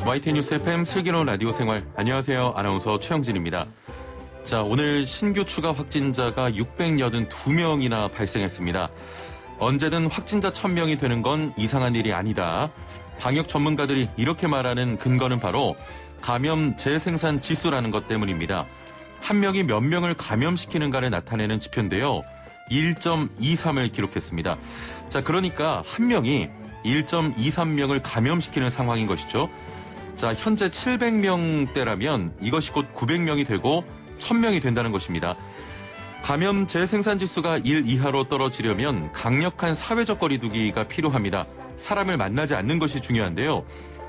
YTN 뉴스 FM 슬기로운 라디오 생활. 안녕하세요. 아나운서 최영진입니다. 자, 오늘 신규 추가 확진자가 682명이나 발생했습니다. 언제든 확진자 1000명이 되는 건 이상한 일이 아니다. 방역 전문가들이 이렇게 말하는 근거는 바로 감염 재생산 지수라는 것 때문입니다. 한 명이 몇 명을 감염시키는가를 나타내는 지표인데요. 1.23을 기록했습니다. 자, 그러니까 한 명이 1.23명을 감염시키는 상황인 것이죠. 자, 현재 700명대라면 이것이 곧 900명이 되고 1000명이 된다는 것입니다. 감염 재생산 지수가 1 이하로 떨어지려면 강력한 사회적 거리두기가 필요합니다. 사람을 만나지 않는 것이 중요한데요.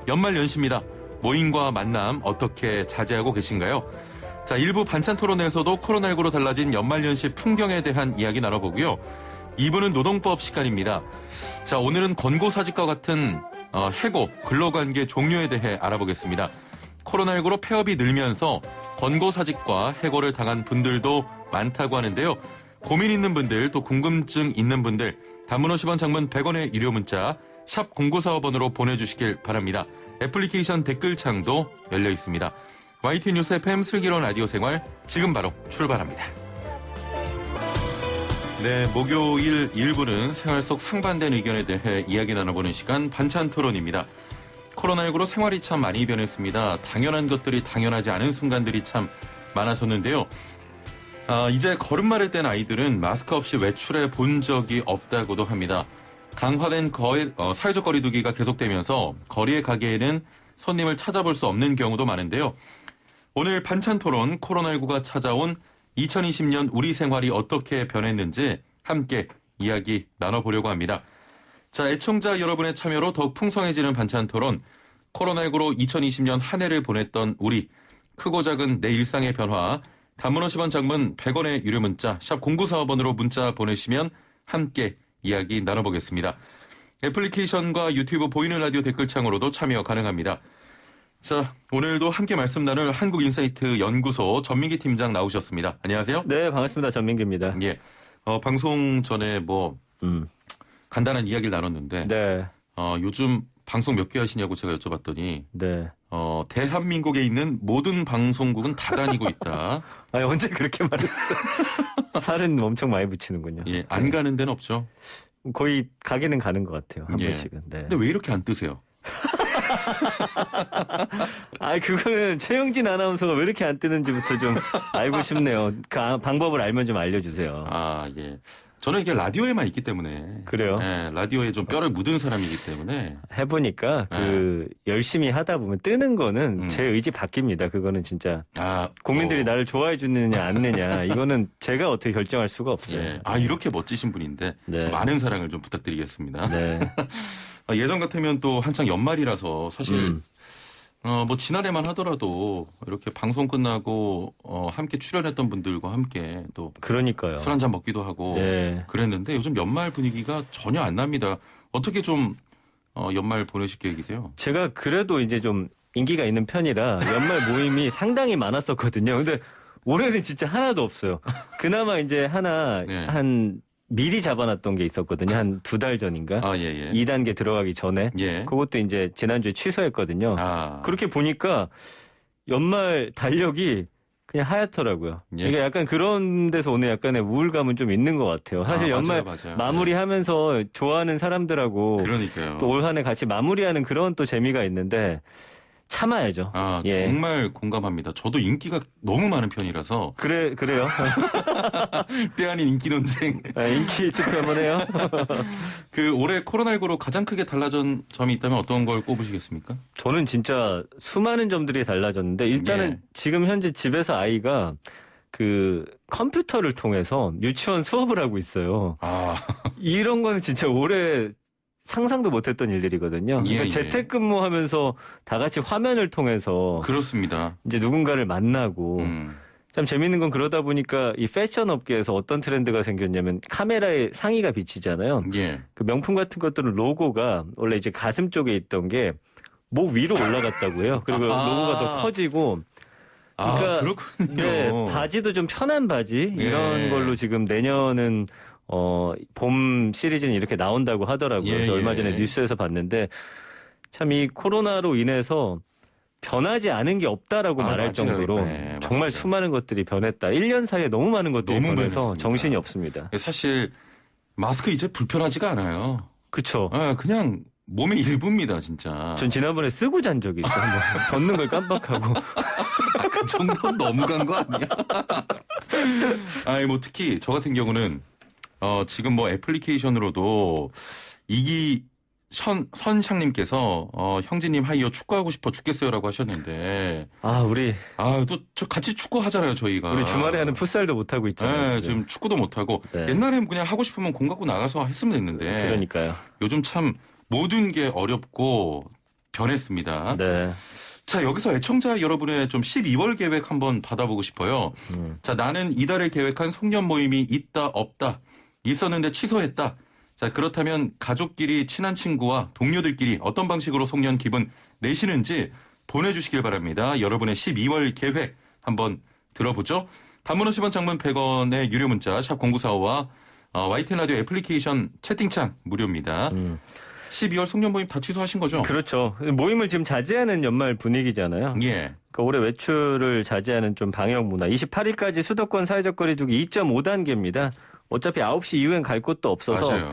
연말 연시입니다. 모임과 만남 어떻게 자제하고 계신가요? 자, 일부 반찬 토론에서도 코로나19로 달라진 연말 연시 풍경에 대한 이야기 나눠보고요. 2부는 노동법 시간입니다. 자, 오늘은 권고사직과 같은 해고, 근로관계 종료에 대해 알아보겠습니다. 코로나19로 폐업이 늘면서 권고사직과 해고를 당한 분들도 많다고 하는데요. 고민 있는 분들, 또 궁금증 있는 분들, 단문 50원, 장문 100원의 유료 문자 샵 0945번으로 보내주시길 바랍니다. 애플리케이션 댓글창도 열려 있습니다. YTN 뉴스 FM 슬기로운 라디오 생활 지금 바로 출발합니다. 네, 목요일 1부는 생활 속 상반된 의견에 대해 이야기 나눠보는 시간 반찬 토론입니다. 코로나19로 생활이 참 많이 변했습니다. 당연한 것들이 당연하지 않은 순간들이 참 많아졌는데요. 이제 걸음마를 뗀 아이들은 마스크 없이 외출해 본 적이 없다고도 합니다. 강화된 사회적 거리두기가 계속되면서 거리의 가게에는 손님을 찾아볼 수 없는 경우도 많은데요. 오늘 반찬 토론, 코로나19가 찾아온 2020년 우리 생활이 어떻게 변했는지 함께 이야기 나눠보려고 합니다. 자, 애청자 여러분의 참여로 더욱 풍성해지는 반찬 토론, 코로나19로 2020년 한 해를 보냈던 우리, 크고 작은 내 일상의 변화, 단문 50원, 장문 100원의 유료 문자 샵 0945번으로 문자 보내시면 함께 이야기 나눠보겠습니다. 애플리케이션과 유튜브 보이는 라디오 댓글창으로도 참여 가능합니다. 자, 오늘도 함께 말씀 나눌 한국인사이트 연구소 전민기 팀장 나오셨습니다. 안녕하세요. 네, 반갑습니다. 전민기입니다. 예. 방송 전에 간단한 이야기를 나눴는데, 네. 요즘 방송 몇 개 하시냐고 제가 여쭤봤더니, 네. 대한민국에 있는 모든 방송국은 다 다니고 있다. 아니, 언제 그렇게 말했어요? 살은 엄청 많이 붙이는군요. 예, 안 가는 데는 없죠. 거의 가기는 가는 것 같아요. 한 번씩은. 네. 근데 왜 이렇게 안 뜨세요? 그거는 최영진 아나운서가 왜 이렇게 안 뜨는지부터 좀 알고 싶네요. 그 방법을 알면 좀 알려주세요. 예. 저는 이게 라디오에만 있기 때문에. 그래요? 네, 라디오에 좀 뼈를 묻은 사람이기 때문에. 해보니까 열심히 하다 보면 뜨는 거는 제 의지 바뀝니다. 그거는 진짜. 국민들이 나를 좋아해 주느냐 않느냐 이거는 제가 어떻게 결정할 수가 없어요. 예. 이렇게 멋지신 분인데 네. 많은 사랑을 좀 부탁드리겠습니다. 네. 예전 같으면 또 한창 연말이라서 사실 지난해만 하더라도 이렇게 방송 끝나고 함께 출연했던 분들과 함께 또 그러니까요. 술 한잔 먹기도 하고 그랬는데 요즘 연말 분위기가 전혀 안 납니다. 어떻게 좀 연말 보내실 계획이세요? 제가 그래도 이제 좀 인기가 있는 편이라 연말 모임이 상당히 많았었거든요. 근데 올해는 진짜 하나도 없어요. 그나마 이제 하나 미리 잡아놨던 게 있었거든요. 한 2달 전인가? 2단계 들어가기 전에. 그것도 이제 지난주에 취소했거든요. 그렇게 보니까 연말 달력이 그냥 하얗더라고요. 이게 약간 그런 데서 오는 약간의 우울감은 좀 있는 것 같아요. 사실 연말 맞아요. 마무리하면서 좋아하는 사람들하고 그러니까요. 또 올 한 해 같이 마무리하는 그런 또 재미가 있는데 참아야죠. 정말 공감합니다. 저도 인기가 너무 많은 편이라서. 그래요? 때 아닌 인기 논쟁. 인기 투표 한번 해요. 올해 코로나19로 가장 크게 달라진 점이 있다면 어떤 걸 꼽으시겠습니까? 저는 진짜 수많은 점들이 달라졌는데 일단은 지금 현재 집에서 아이가 컴퓨터를 통해서 유치원 수업을 하고 있어요. 이런 거는 진짜 올해 상상도 못했던 일들이거든요. 그러니까 재택근무하면서 다 같이 화면을 통해서 그렇습니다. 이제 누군가를 만나고 참 재밌는 건 그러다 보니까 이 패션 업계에서 어떤 트렌드가 생겼냐면 카메라에 상의가 비치잖아요. 그 명품 같은 것들은 로고가 원래 이제 가슴 쪽에 있던 게 목 위로 올라갔다고 해요. 그리고 로고가 더 커지고. 그러니까 그렇군요. 바지도 좀 편한 바지 이런 걸로 지금 내년은 봄 시리즈는 이렇게 나온다고 하더라고요. 얼마 전에 뉴스에서 봤는데 참 이 코로나로 인해서 변하지 않은 게 없다라고 말할 맞아요. 정도로 네, 정말 맞습니다. 수많은 것들이 변했다. 1년 사이에 너무 많은 것들이 너무 변해서 변했습니다. 정신이 없습니다. 사실 마스크 이제 불편하지가 않아요. 그쵸. 그냥 몸의 일부입니다, 진짜. 전 지난번에 쓰고 잔 적이 있어요. 한번 벗는 걸 깜빡하고. 그 정도는 너무 간 거 아니야? 뭐 특히 저 같은 경우는 지금 뭐 애플리케이션으로도 선샹님께서 형제님 하이어 축구하고 싶어 죽겠어요라고 하셨는데 우리 또 저 같이 축구 하잖아요 저희가. 우리 주말에 하는 풋살도 못 하고 있잖아요. 네, 지금 축구도 못 하고 네. 옛날에는 그냥 하고 싶으면 공 갖고 나가서 했으면 됐는데. 그러니까요. 요즘 참 모든 게 어렵고 변했습니다. 네. 자, 여기서 애청자 여러분의 좀 12월 계획 한번 받아보고 싶어요. 자, 나는 이달에 계획한 송년 모임이 있다, 없다. 있었는데 취소했다. 자, 그렇다면 가족끼리 친한 친구와 동료들끼리 어떤 방식으로 송년 기분 내시는지 보내주시길 바랍니다. 여러분의 12월 계획 한번 들어보죠. 단문 50원 장문 100원의 유료 문자 샵 0945와 YTN 라디오 애플리케이션 채팅창 무료입니다. 12월 송년 모임 다 취소하신 거죠? 그렇죠. 모임을 지금 자제하는 연말 분위기잖아요. 예. 그러니까 올해 외출을 자제하는 좀 방역 문화. 28일까지 수도권 사회적 거리두기 2.5단계입니다. 어차피 9시 이후엔 갈 곳도 없어서 맞아요.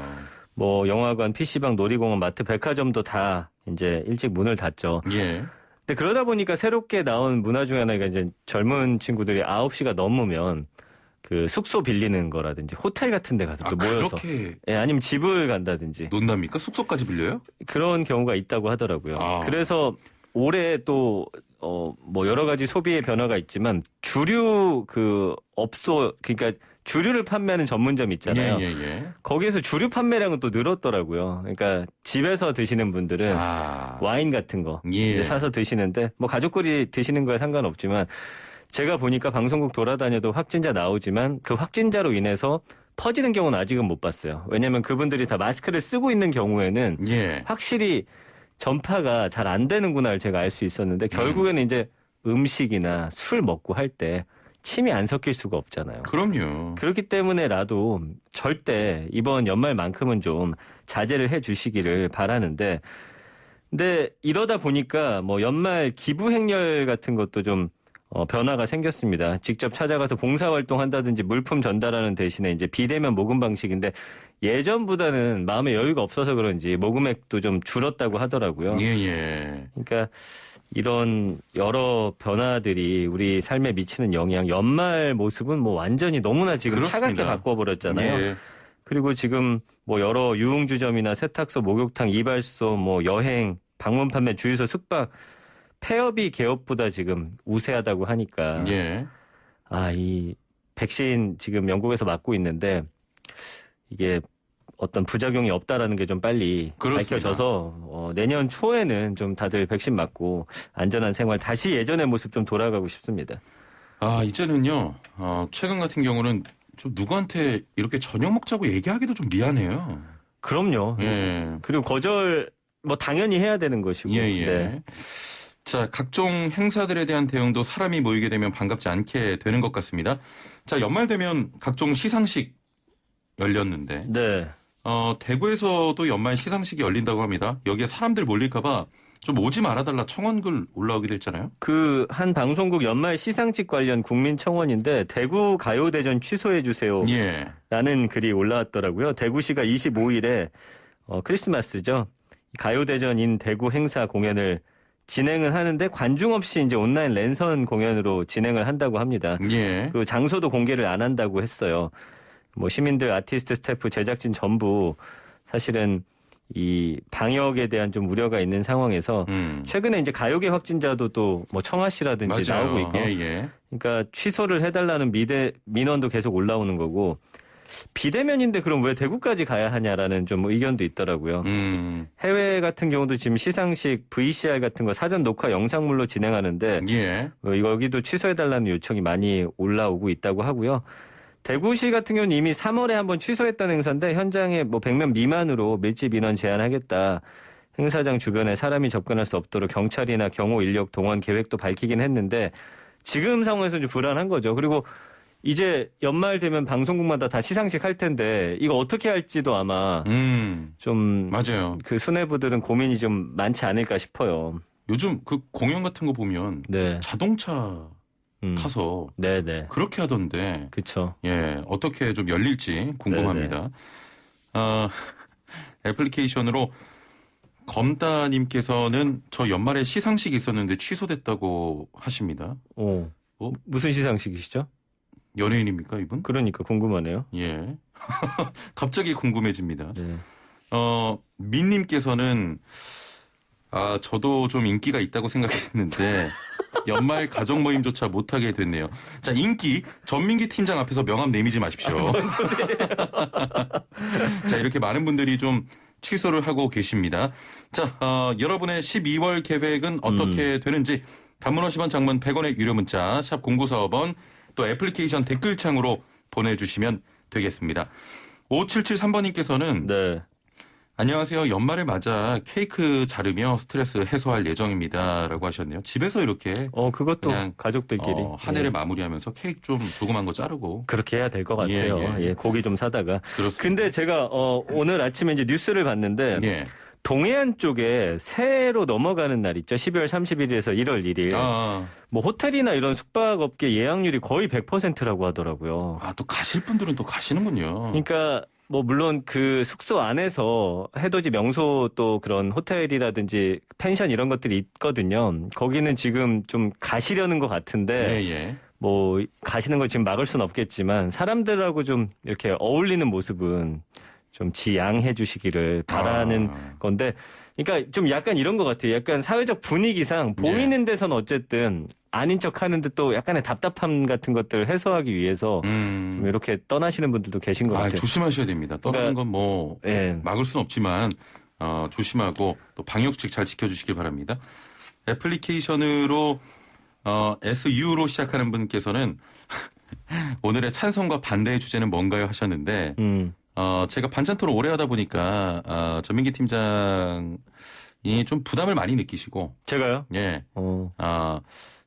뭐 영화관, PC방, 놀이공원, 마트, 백화점도 다 이제 일찍 문을 닫죠. 예. 근데 그러다 보니까 새롭게 나온 문화 중에 하나가 이제 젊은 친구들이 9시가 넘으면 그 숙소 빌리는 거라든지 호텔 같은 데 가서 또 모여서 그렇게 아니면 집을 간다든지 논답니까? 숙소까지 빌려요? 그런 경우가 있다고 하더라고요. 그래서 올해 또 뭐 여러 가지 소비의 변화가 있지만 주류 그 업소 그러니까 주류를 판매하는 전문점 있잖아요. 예. 거기에서 주류 판매량은 또 늘었더라고요. 그러니까 집에서 드시는 분들은 와인 같은 거 사서 드시는데 뭐 가족끼리 드시는 거에 상관없지만 제가 보니까 방송국 돌아다녀도 확진자 나오지만 그 확진자로 인해서 퍼지는 경우는 아직은 못 봤어요. 왜냐하면 그분들이 다 마스크를 쓰고 있는 경우에는 확실히 전파가 잘 안 되는구나를 제가 알 수 있었는데 결국에는 이제 음식이나 술 먹고 할 때 침이 안 섞일 수가 없잖아요. 그럼요. 그렇기 때문에라도 절대 이번 연말만큼은 좀 자제를 해 주시기를 바라는데 근데 이러다 보니까 뭐 연말 기부 행렬 같은 것도 좀 변화가 생겼습니다. 직접 찾아가서 봉사활동 한다든지 물품 전달하는 대신에 이제 비대면 모금 방식인데 예전보다는 마음의 여유가 없어서 그런지 모금액도 좀 줄었다고 하더라고요. 예. 그러니까 이런 여러 변화들이 우리 삶에 미치는 영향, 연말 모습은 뭐 완전히 너무나 지금 그렇습니다. 차갑게 바꿔버렸잖아요. 그리고 지금 뭐 여러 유흥주점이나 세탁소, 목욕탕, 이발소, 뭐 여행, 방문 판매, 주유소, 숙박 폐업이 개업보다 지금 우세하다고 하니까 이 백신 지금 영국에서 맞고 있는데 이게 어떤 부작용이 없다라는 게 좀 빨리 밝혀져서 내년 초에는 좀 다들 백신 맞고 안전한 생활 다시 예전의 모습 좀 돌아가고 싶습니다. 이제는요. 최근 같은 경우는 좀 누구한테 이렇게 저녁 먹자고 얘기하기도 좀 미안해요. 그럼요. 그리고 거절 뭐 당연히 해야 되는 것이고. 네. 자, 각종 행사들에 대한 대응도 사람이 모이게 되면 반갑지 않게 되는 것 같습니다. 자, 연말 되면 각종 시상식 열렸는데. 네. 대구에서도 연말 시상식이 열린다고 합니다. 여기에 사람들 몰릴까봐 좀 오지 말아달라 청원글 올라오기도 했잖아요. 그 한 방송국 연말 시상식 관련 국민청원인데 대구 가요대전 취소해주세요. 라는 글이 올라왔더라고요. 대구시가 25일에 크리스마스죠. 가요대전인 대구 행사 공연을 진행은 하는데 관중 없이 이제 온라인 랜선 공연으로 진행을 한다고 합니다. 그리고 장소도 공개를 안 한다고 했어요. 뭐 시민들, 아티스트, 스태프, 제작진 전부 사실은 이 방역에 대한 좀 우려가 있는 상황에서 최근에 이제 가요계 확진자도 또 뭐 청아 씨라든지 나오고 있고 그러니까 취소를 해달라는 민원도 계속 올라오는 거고 비대면인데 그럼 왜 대구까지 가야 하냐라는 좀 의견도 있더라고요. 해외 같은 경우도 지금 시상식 VCR 같은 거 사전 녹화 영상물로 진행하는데 여기도 취소해달라는 요청이 많이 올라오고 있다고 하고요. 대구시 같은 경우는 이미 3월에 한번 취소했던 행사인데 현장에 뭐 100명 미만으로 밀집 인원 제한하겠다. 행사장 주변에 사람이 접근할 수 없도록 경찰이나 경호 인력 동원 계획도 밝히긴 했는데 지금 상황에서 좀 불안한 거죠. 그리고 이제 연말 되면 방송국마다 다 시상식 할 텐데 이거 어떻게 할지도 아마 좀 맞아요. 그 수뇌부들은 고민이 좀 많지 않을까 싶어요. 요즘 그 공연 같은 거 보면 네. 자동차 타서 네네. 그렇게 하던데. 그렇죠. 예, 어떻게 좀 열릴지 궁금합니다. 애플리케이션으로 검다님께서는 저 연말에 시상식이 있었는데 취소됐다고 하십니다. 무슨 시상식이시죠? 연예인입니까, 이분? 그러니까 궁금하네요. 예. 갑자기 궁금해집니다. 네. 민님께서는 저도 좀 인기가 있다고 생각했는데 연말 가족 모임조차 못하게 됐네요. 자, 인기 전민기 팀장 앞에서 명함 내미지 마십시오. 자, 이렇게 많은 분들이 좀 취소를 하고 계십니다. 자, 여러분의 12월 계획은 어떻게 되는지 단문 50원, 장문 100원의 유료 문자 샵 0945번 또 애플리케이션 댓글창으로 보내주시면 되겠습니다. 5773번님께서는 네. 안녕하세요. 연말을 맞아 케이크 자르며 스트레스 해소할 예정입니다. 라고 하셨네요. 집에서 이렇게 그것도 그냥 가족들끼리 한 해를 마무리하면서 케이크 좀 조그만 거 자르고 그렇게 해야 될 것 같아요. 예. 고기 좀 사다가. 그렇습니다. 근데 제가 오늘 아침에 이제 뉴스를 봤는데 동해안 쪽에 새해로 넘어가는 날 있죠. 12월 31일에서 1월 1일. 뭐 호텔이나 이런 숙박업계 예약률이 거의 100%라고 하더라고요. 또 가실 분들은 또 가시는군요. 그러니까 뭐 물론 그 숙소 안에서 해돋이 명소 또 그런 호텔이라든지 펜션 이런 것들이 있거든요. 거기는 지금 좀 가시려는 것 같은데 뭐 가시는 걸 지금 막을 수는 없겠지만 사람들하고 좀 이렇게 어울리는 모습은 좀 지양해 주시기를 바라는 건데, 그러니까 좀 약간 이런 것 같아요. 약간 사회적 분위기상 보이는 데서는 어쨌든 아닌 척 하는데 또 약간의 답답함 같은 것들을 해소하기 위해서 좀 이렇게 떠나시는 분들도 계신 것 같아요. 조심하셔야 됩니다. 떠나는 건 뭐 막을 수는 없지만 조심하고 또 방역수칙 잘 지켜주시길 바랍니다. 애플리케이션으로 SU로 시작하는 분께서는 오늘의 찬성과 반대의 주제는 뭔가요 하셨는데 제가 반찬 토론 오래 하다 보니까 전민기 팀장이 좀 부담을 많이 느끼시고 제가요? 예.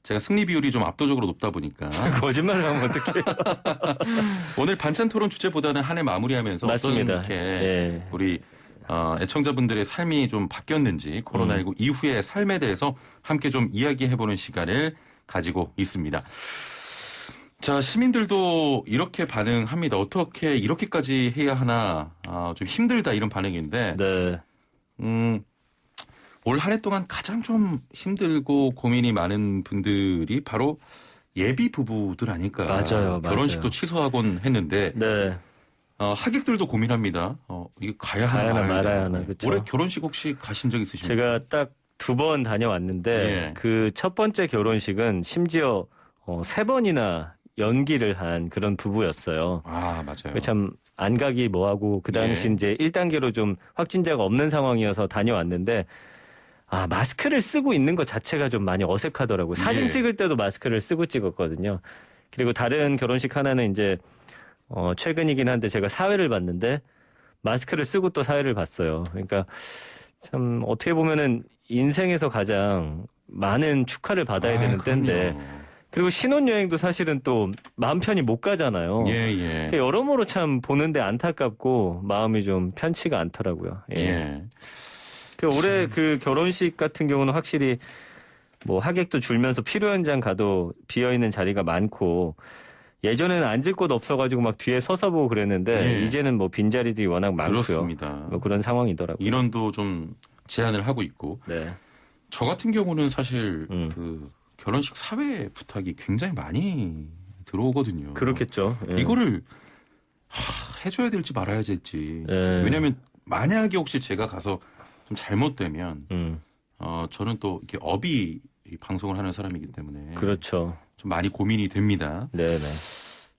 제가 승리 비율이 좀 압도적으로 높다 보니까 거짓말을 하면 어떡해요? 오늘 반찬 토론 주제보다는 한 해 마무리하면서 맞습니다. 어떻게 우리 애청자분들의 삶이 좀 바뀌었는지 코로나19 이후의 삶에 대해서 함께 좀 이야기해보는 시간을 가지고 있습니다. 자, 시민들도 이렇게 반응합니다. 어떻게 이렇게까지 해야 하나, 좀 힘들다 이런 반응인데, 올 한 해 동안 가장 좀 힘들고 고민이 많은 분들이 바로 예비 부부들 아닐까. 맞아요. 결혼식도 취소하곤 했는데, 하객들도 고민합니다. 이게 가야 하나 말아야 하나. 그렇죠. 올해 결혼식 혹시 가신 적 있으십니까? 제가 딱 2번 다녀왔는데, 그 첫 번째 결혼식은 심지어 3번이나 연기를 한 그런 부부였어요. 맞아요. 참 안 가기 뭐하고 그 당시 이제 1단계로 좀 확진자가 없는 상황이어서 다녀왔는데 마스크를 쓰고 있는 것 자체가 좀 많이 어색하더라고요. 사진 찍을 때도 마스크를 쓰고 찍었거든요. 그리고 다른 결혼식 하나는 이제 최근이긴 한데 제가 사회를 봤는데 마스크를 쓰고 또 사회를 봤어요. 그러니까 참 어떻게 보면은 인생에서 가장 많은 축하를 받아야 되는 때인데 그리고 신혼여행도 사실은 또 마음 편히 못 가잖아요. 그러니까 여러모로 참 보는데 안타깝고 마음이 좀 편치가 않더라고요. 올해 그 결혼식 같은 경우는 확실히 뭐 하객도 줄면서 필요 현장 가도 비어있는 자리가 많고 예전에는 앉을 곳 없어가지고 막 뒤에 서서 보고 그랬는데 이제는 뭐 빈자리들이 워낙 많고요. 그렇습니다. 뭐 그런 상황이더라고요. 인원도 좀 제한을 하고 있고. 저 같은 경우는 사실 그 결혼식 사회 부탁이 굉장히 많이 들어오거든요. 그렇겠죠. 이거를 해줘야 될지 말아야 될지. 왜냐하면 만약에 혹시 제가 가서 좀 잘못되면 저는 또 이렇게 업이 방송을 하는 사람이기 때문에 그렇죠. 좀 많이 고민이 됩니다. 네네.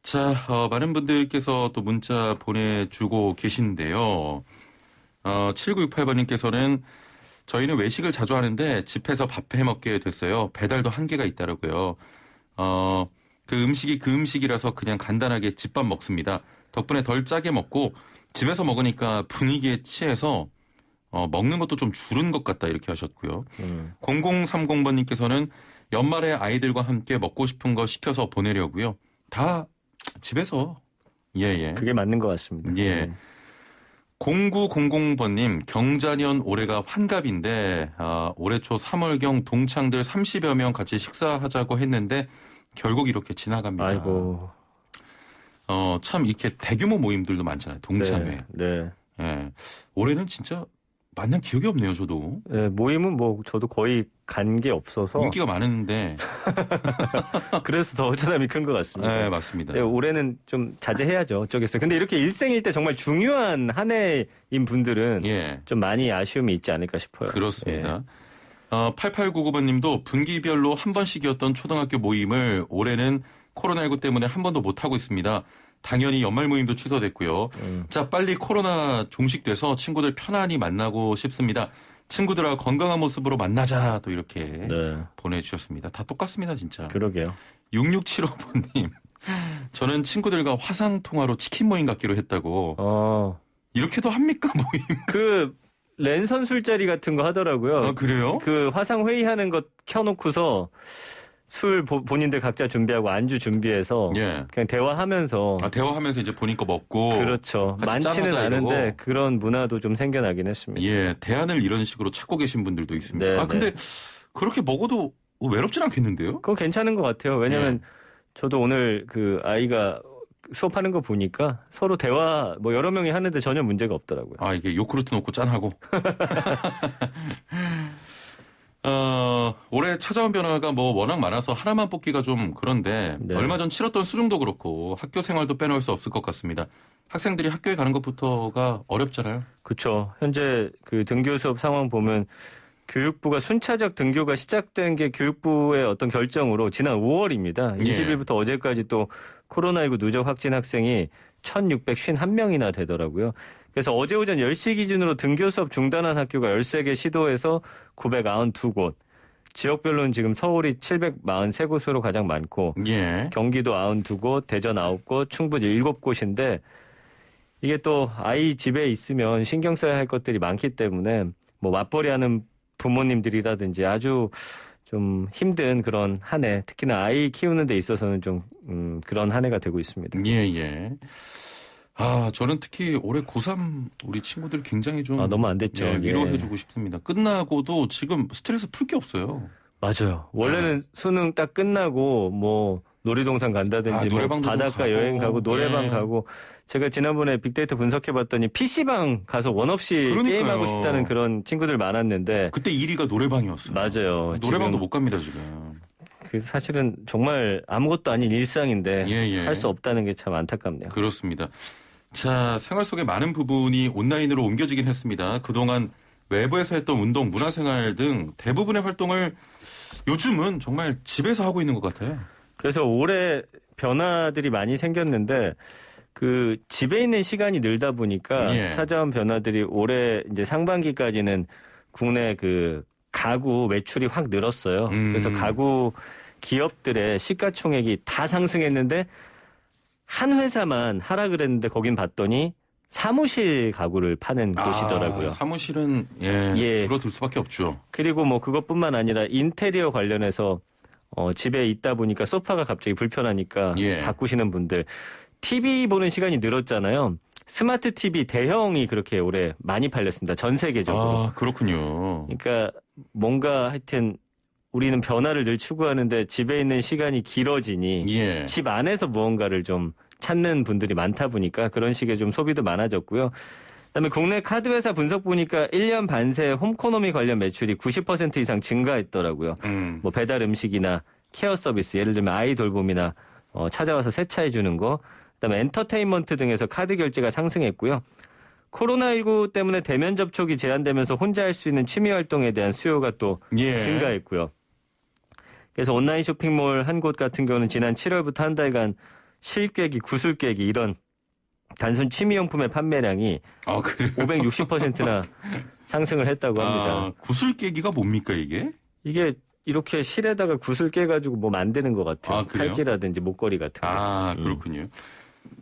자, 많은 분들께서 또 문자 보내주고 계신데요. 7968번님께서는 저희는 외식을 자주 하는데 집에서 밥 해먹게 됐어요. 배달도 한계가 있더라고요. 그 음식이 그 음식이라서 그냥 간단하게 집밥 먹습니다. 덕분에 덜 짜게 먹고 집에서 먹으니까 분위기에 취해서 먹는 것도 좀 줄은 것 같다 이렇게 하셨고요. 0030번님께서는 연말에 아이들과 함께 먹고 싶은 거 시켜서 보내려고요. 다 집에서. 그게 맞는 것 같습니다. 0900번님, 경자년 올해가 환갑인데 올해 초 3월경 동창들 30여 명 같이 식사하자고 했는데 결국 이렇게 지나갑니다. 아이고. 참 이렇게 대규모 모임들도 많잖아요. 동참회. 네. 예. 올해는 진짜 만난 기억이 없네요, 저도. 네, 모임은 뭐 저도 거의 간 게 없어서 인기가 많은데. 그래서 더 어쩌담이 큰 것 같습니다. 네, 맞습니다. 네, 올해는 좀 자제해야죠. 어쩌겠어요. 근데 이렇게 일생일 때 정말 중요한 한 해인 분들은 좀 많이 아쉬움이 있지 않을까 싶어요. 그렇습니다. 8899번님도 분기별로 한 번씩이었던 초등학교 모임을 올해는 코로나19 때문에 한 번도 못하고 있습니다. 당연히 연말 모임도 취소됐고요. 자, 빨리 코로나 종식돼서 친구들 편안히 만나고 싶습니다. 친구들하고 건강한 모습으로 만나자 또 이렇게 보내주셨습니다. 다 똑같습니다, 진짜. 그러게요. 6675번님. 저는 친구들과 화상통화로 치킨 모임 갖기로 했다고. 이렇게도 합니까, 모임? 그 랜선 술자리 같은 거 하더라고요. 그래요? 그 화상 회의하는 거 켜놓고서 술 본인들 각자 준비하고 안주 준비해서 그냥 대화하면서 대화하면서 이제 본인 거 먹고 그렇죠. 많지는 않은데 이러고. 그런 문화도 좀 생겨나긴 했습니다. 예, 대안을 이런 식으로 찾고 계신 분들도 있습니다. 근데 그렇게 먹어도 외롭진 않겠는데요? 그건 괜찮은 것 같아요. 왜냐하면 저도 오늘 그 아이가 수업하는 거 보니까 서로 대화 뭐 여러 명이 하는데 전혀 문제가 없더라고요. 이게 요구르트 넣고 짠하고. 올해 찾아온 변화가 뭐 워낙 많아서 하나만 뽑기가 좀 그런데 얼마 전 치렀던 수능도 그렇고 학교 생활도 빼놓을 수 없을 것 같습니다. 학생들이 학교에 가는 것부터가 어렵잖아요. 그렇죠. 현재 그 등교 수업 상황 보면 교육부가 순차적 등교가 시작된 게 교육부의 어떤 결정으로 지난 5월입니다. 20일부터 어제까지 또 코로나19 누적 확진 학생이 1,651명이나 되더라고요. 그래서 어제 오전 10시 기준으로 등교 수업 중단한 학교가 13개 시도에서 992곳. 지역별로는 지금 서울이 743곳으로 가장 많고 경기도 92곳, 대전 9곳, 충북 7곳인데 이게 또 아이 집에 있으면 신경 써야 할 것들이 많기 때문에 뭐 맞벌이하는 부모님들이라든지 아주 좀 힘든 그런 한 해, 특히나 아이 키우는 데 있어서는 좀 그런 한 해가 되고 있습니다. 예. 저는 특히 올해 고3 우리 친구들 굉장히 좀 너무 안 됐죠. 위로해주고 싶습니다. 끝나고도 지금 스트레스 풀 게 없어요. 맞아요. 원래는 수능 딱 끝나고 뭐 놀이동산 간다든지 뭐 바닷가 여행 가고 노래방 가고 제가 지난번에 빅데이터 분석해봤더니 PC방 가서 원 없이 게임하고 싶다는 그런 친구들 많았는데 그때 1위가 노래방이었어요. 맞아요. 노래방도 못 갑니다 지금. 그 사실은 정말 아무것도 아닌 일상인데 할 수 없다는 게 참 안타깝네요. 그렇습니다. 자, 생활 속의 많은 부분이 온라인으로 옮겨지긴 했습니다. 그동안 외부에서 했던 운동, 문화생활 등 대부분의 활동을 요즘은 정말 집에서 하고 있는 것 같아요. 그래서 올해 변화들이 많이 생겼는데 그 집에 있는 시간이 늘다 보니까 찾아온 변화들이 올해 이제 상반기까지는 국내 그 가구 매출이 확 늘었어요. 그래서 가구 기업들의 시가총액이 다 상승했는데 한 회사만 하락을 했는데 거긴 봤더니 사무실 가구를 파는 곳이더라고요. 사무실은 줄어들 수밖에 없죠. 그리고 뭐 그것뿐만 아니라 인테리어 관련해서 집에 있다 보니까 소파가 갑자기 불편하니까 바꾸시는 분들. TV 보는 시간이 늘었잖아요. 스마트 TV 대형이 그렇게 올해 많이 팔렸습니다. 전 세계적으로. 그렇군요. 그러니까 뭔가 하여튼 우리는 변화를 늘 추구하는데 집에 있는 시간이 길어지니 집 안에서 무언가를 좀 찾는 분들이 많다 보니까 그런 식의 좀 소비도 많아졌고요. 그다음에 국내 카드 회사 분석 보니까 1년 반 새 홈코노미 관련 매출이 90% 이상 증가했더라고요. 뭐 배달 음식이나 케어 서비스, 예를 들면 아이 돌봄이나 찾아와서 세차해 주는 거, 그다음에 엔터테인먼트 등에서 카드 결제가 상승했고요. 코로나19 때문에 대면 접촉이 제한되면서 혼자 할 수 있는 취미 활동에 대한 수요가 또 증가했고요. 그래서 온라인 쇼핑몰 한 곳 같은 경우는 지난 7월부터 한 달간 실깨기, 구슬깨기 이런 단순 취미용품의 판매량이 560%나 상승을 했다고 합니다. 구슬깨기가 뭡니까 이게? 이게 이렇게 실에다가 구슬 깨가지고 뭐 만드는 것 같아요. 팔찌라든지 목걸이 같은 거. 그렇군요.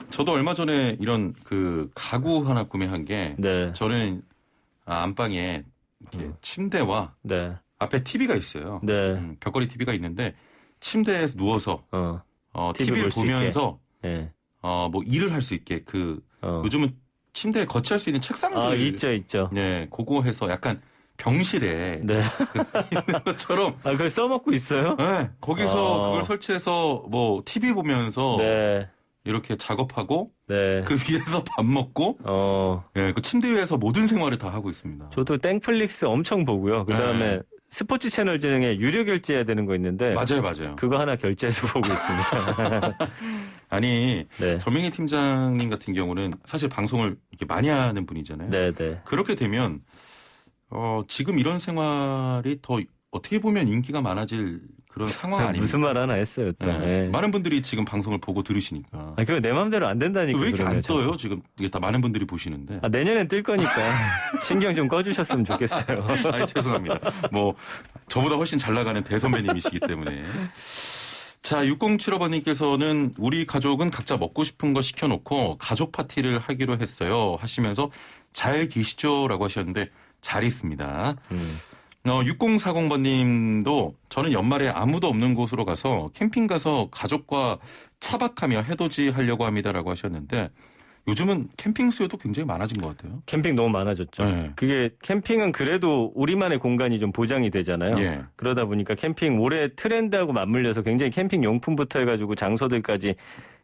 저도 얼마 전에 이런 그 가구 하나 구매한 게 저는 안방에 이렇게 침대와 앞에 TV가 있어요. 벽걸이 TV가 있는데 침대에 누워서 TV를 보면서 뭐 일을 할 수 있게 요즘은 침대에 거치할 수 있는 책상들. 있죠. 네, 그거 해서 약간 병실에 네. 있는 것처럼. 그걸 써먹고 있어요? 네, 거기서 그걸 설치해서 뭐 TV 보면서 네. 이렇게 작업하고 네. 그 위에서 밥 먹고 네, 그 침대 위에서 모든 생활을 다 하고 있습니다. 저도 땡플릭스 엄청 보고요. 그다음에 네. 스포츠 채널 중에 유료 결제해야 되는 거 있는데 맞아요. 그거 하나 결제해서 보고 있습니다. 아니 네. 전민기 팀장님 같은 경우는 사실 방송을 이렇게 많이 하는 분이잖아요. 네. 그렇게 되면 지금 이런 생활이 더 어떻게 보면 인기가 많아질 그런 상황 아닙니까? 무슨 말 하나 했어요. 또. 네. 네. 많은 분들이 지금 방송을 보고 들으시니까. 그거 내 마음대로 안 된다니까. 왜 이렇게 안 그러면 떠요? 지금 이게 다 많은 분들이 보시는데. 내년엔 뜰 거니까 신경 좀 꺼주셨으면 좋겠어요. 아니, 죄송합니다. 뭐 저보다 훨씬 잘 나가는 대선배님이시기 때문에. 자, 6075번님께서는 우리 가족은 각자 먹고 싶은 거 시켜놓고 가족 파티를 하기로 했어요. 하시면서 잘 계시죠라고 하셨는데 잘 있습니다. 6040번님도 저는 연말에 아무도 없는 곳으로 가서 캠핑 가서 가족과 차박하며 해돋이 하려고 합니다라고 하셨는데 요즘은 캠핑 수요도 굉장히 많아진 것 같아요. 캠핑 너무 많아졌죠. 네. 그게 캠핑은 그래도 우리만의 공간이 좀 보장이 되잖아요. 예. 그러다 보니까 캠핑 올해 트렌드하고 맞물려서 굉장히 캠핑 용품부터 해가지고 장소들까지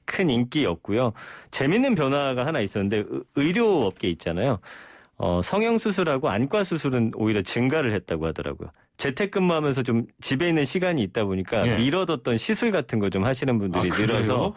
큰 인기였고요. 재밌는 변화가 하나 있었는데 의료업계 있잖아요. 성형수술하고 안과수술은 오히려 증가를 했다고 하더라고요. 재택근무하면서 좀 집에 있는 시간이 있다 보니까 예. 미뤄뒀던 시술 같은 거 좀 하시는 분들이 늘어서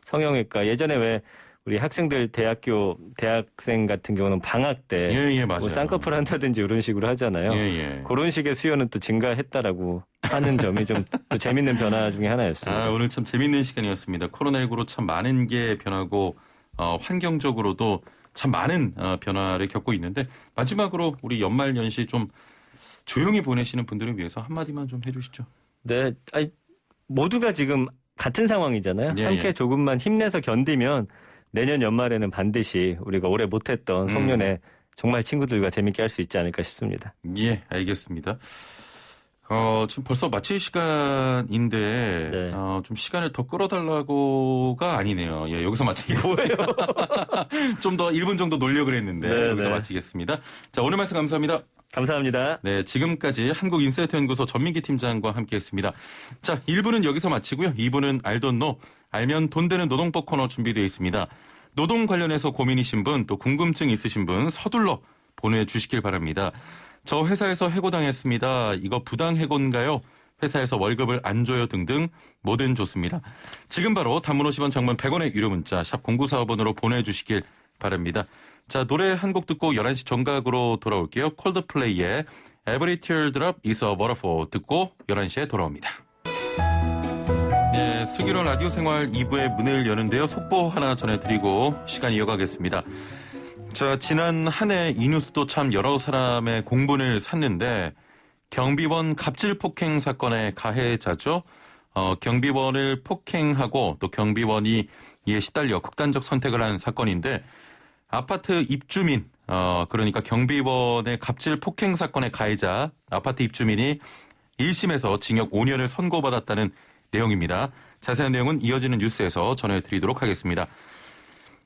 성형외과 예전에 왜 우리 학생들 대학생 같은 경우는 방학 때 맞아요. 뭐 쌍꺼풀 한다든지 이런 식으로 하잖아요. 그런 식의 수요는 또 증가했다라고 하는 점이 좀 또 재밌는 변화 중에 하나였습니다. 오늘 참 재밌는 시간이었습니다. 코로나19로 참 많은 게 변하고 환경적으로도 참 많은 변화를 겪고 있는데 마지막으로 우리 연말연시 좀 조용히 보내시는 분들을 위해서 한마디만 좀 해주시죠. 네, 모두가 지금 같은 상황이잖아요. 함께 조금만 힘내서 견디면 내년 연말에는 반드시 우리가 올해 못했던 송년회 정말 친구들과 재밌게 할 수 있지 않을까 싶습니다. 예, 알겠습니다. 지금 벌써 마칠 시간인데 네. 좀 시간을 더 끌어달라고가 아니네요. 예, 여기서 마치겠습니다. 뭐예요? 좀 더 1분 정도 놀려고 했는데 네, 여기서 마치겠습니다. 자, 오늘 말씀 감사합니다. 감사합니다. 네, 지금까지 한국인사이트연구소 전민기 팀장과 함께했습니다. 자, 1부는 여기서 마치고요. 2부는 알돈노 알면 돈 되는 노동법 코너 준비되어 있습니다. 노동 관련해서 고민이신 분, 또 궁금증 있으신 분 서둘러 보내주시길 바랍니다. 저 회사에서 해고당했습니다. 이거 부당해고인가요? 회사에서 월급을 안 줘요 등등 뭐든 좋습니다. 지금 바로 단문 50원 장문 100원의 유료 문자 샵 0945번으로 보내주시길 바랍니다. 자, 노래 한 곡 듣고 11시 정각으로 돌아올게요. 콜드플레이의 Every Teardrop is a Waterfall 듣고 11시에 돌아옵니다. 네, 슬기로운 라디오 생활 2부의 문을 여는데요. 속보 하나 전해드리고 시간 이어가겠습니다. 자, 지난 한 해 이 뉴스도 참 여러 사람의 공분을 샀는데 경비원 갑질 폭행 사건의 가해자죠. 경비원을 폭행하고 또 경비원이 이에 시달려 극단적 선택을 한 사건인데 아파트 입주민, 그러니까 경비원의 갑질 폭행 사건의 가해자 아파트 입주민이 1심에서 징역 5년을 선고받았다는 내용입니다. 자세한 내용은 이어지는 뉴스에서 전해드리도록 하겠습니다.